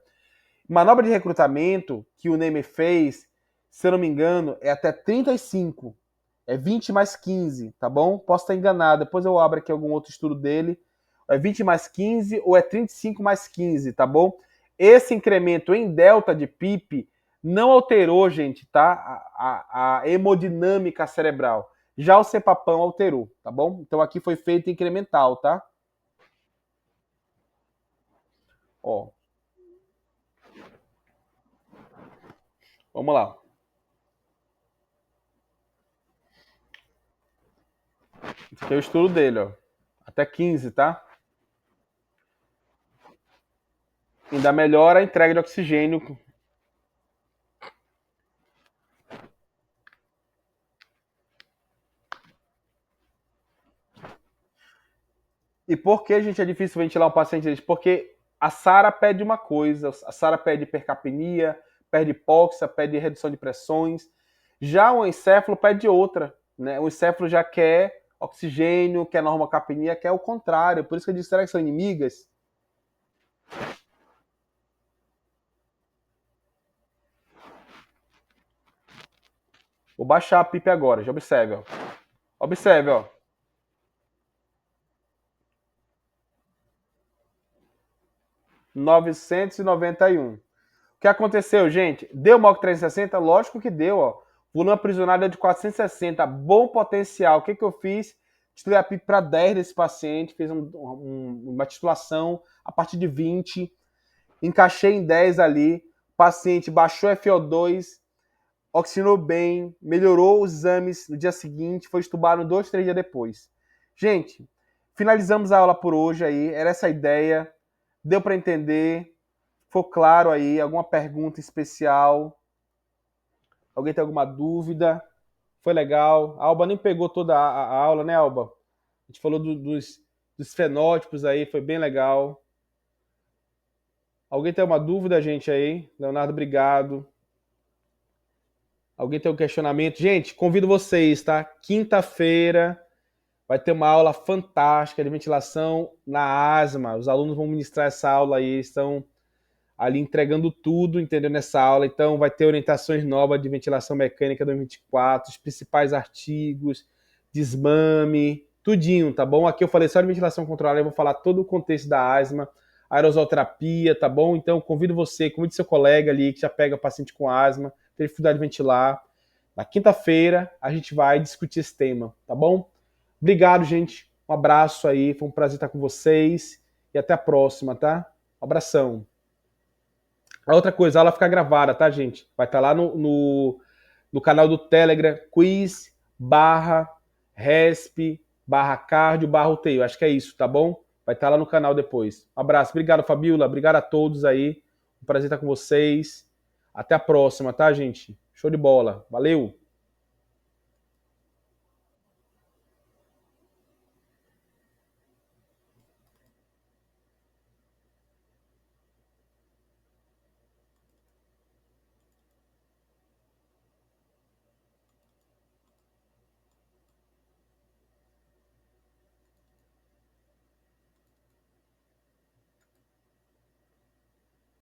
Manobra de recrutamento que o Neme fez, se eu não me engano, é até 35. É 20 mais 15, tá bom? Posso estar enganado. Depois eu abro aqui algum outro estudo dele. É 20 mais 15 ou é 35 mais 15, tá bom? Esse incremento em delta de PIP não alterou, gente, tá? A hemodinâmica cerebral. Já o cepapão alterou, tá bom? Então aqui foi feito incremental, tá? Ó. Vamos lá. Esse aqui é o estudo dele, ó. Até 15, tá? Ainda melhora a entrega de oxigênio. E por que, gente, é difícil ventilar um paciente desse? Porque a SARA pede uma coisa, a SARA pede hipercapnia, pede hipóxia, pede redução de pressões. Já o encéfalo pede outra, né? O encéfalo já quer oxigênio, quer normocapnia, quer o contrário. Por isso que eu disse, será que são inimigas? Vou baixar a PIP agora, já observe, ó. Observe, ó. R$991. O que aconteceu, gente? Deu MOC 360? Lógico que deu, ó. Volume aprisionado é de 460, bom potencial. O que eu fiz? Titulei a PIP para 10 desse paciente, fiz uma titulação a partir de 20, encaixei em 10 ali, o paciente baixou FO2, oxigenou bem, melhorou os exames no dia seguinte, foi estubado 2, 3 dias depois. Gente, finalizamos a aula por hoje aí, era essa a ideia, deu para entender, ficou claro aí, alguma pergunta especial? Alguém tem alguma dúvida? Foi legal. A Alba nem pegou toda a aula, né, Alba? A gente falou dos fenótipos aí, foi bem legal. Alguém tem uma dúvida, gente, aí? Leonardo, obrigado. Alguém tem um questionamento? Gente, convido vocês, tá? Quinta-feira vai ter uma aula fantástica de ventilação na asma. Os alunos vão ministrar essa aula aí, estão ali entregando tudo, entendeu, nessa aula. Então, vai ter orientações novas de ventilação mecânica 2024, os principais artigos, desmame, tudinho, tá bom? Aqui eu falei só de ventilação controlada, eu vou falar todo o contexto da asma, aerosolterapia, tá bom? Então, convido seu colega ali que já pega paciente com asma, tem dificuldade de ventilar. Na quinta-feira, a gente vai discutir esse tema, tá bom? Obrigado, gente. Um abraço aí, foi um prazer estar com vocês e até a próxima, tá? Um abração. A outra coisa, a aula fica gravada, tá, gente? Vai estar lá no canal do Telegram, quiz, resp, cardio, UTI. Acho que é isso, tá bom? Vai estar lá no canal depois. Um abraço. Obrigado, Fabiola. Obrigado a todos aí. Um prazer estar com vocês. Até a próxima, tá, gente? Show de bola. Valeu!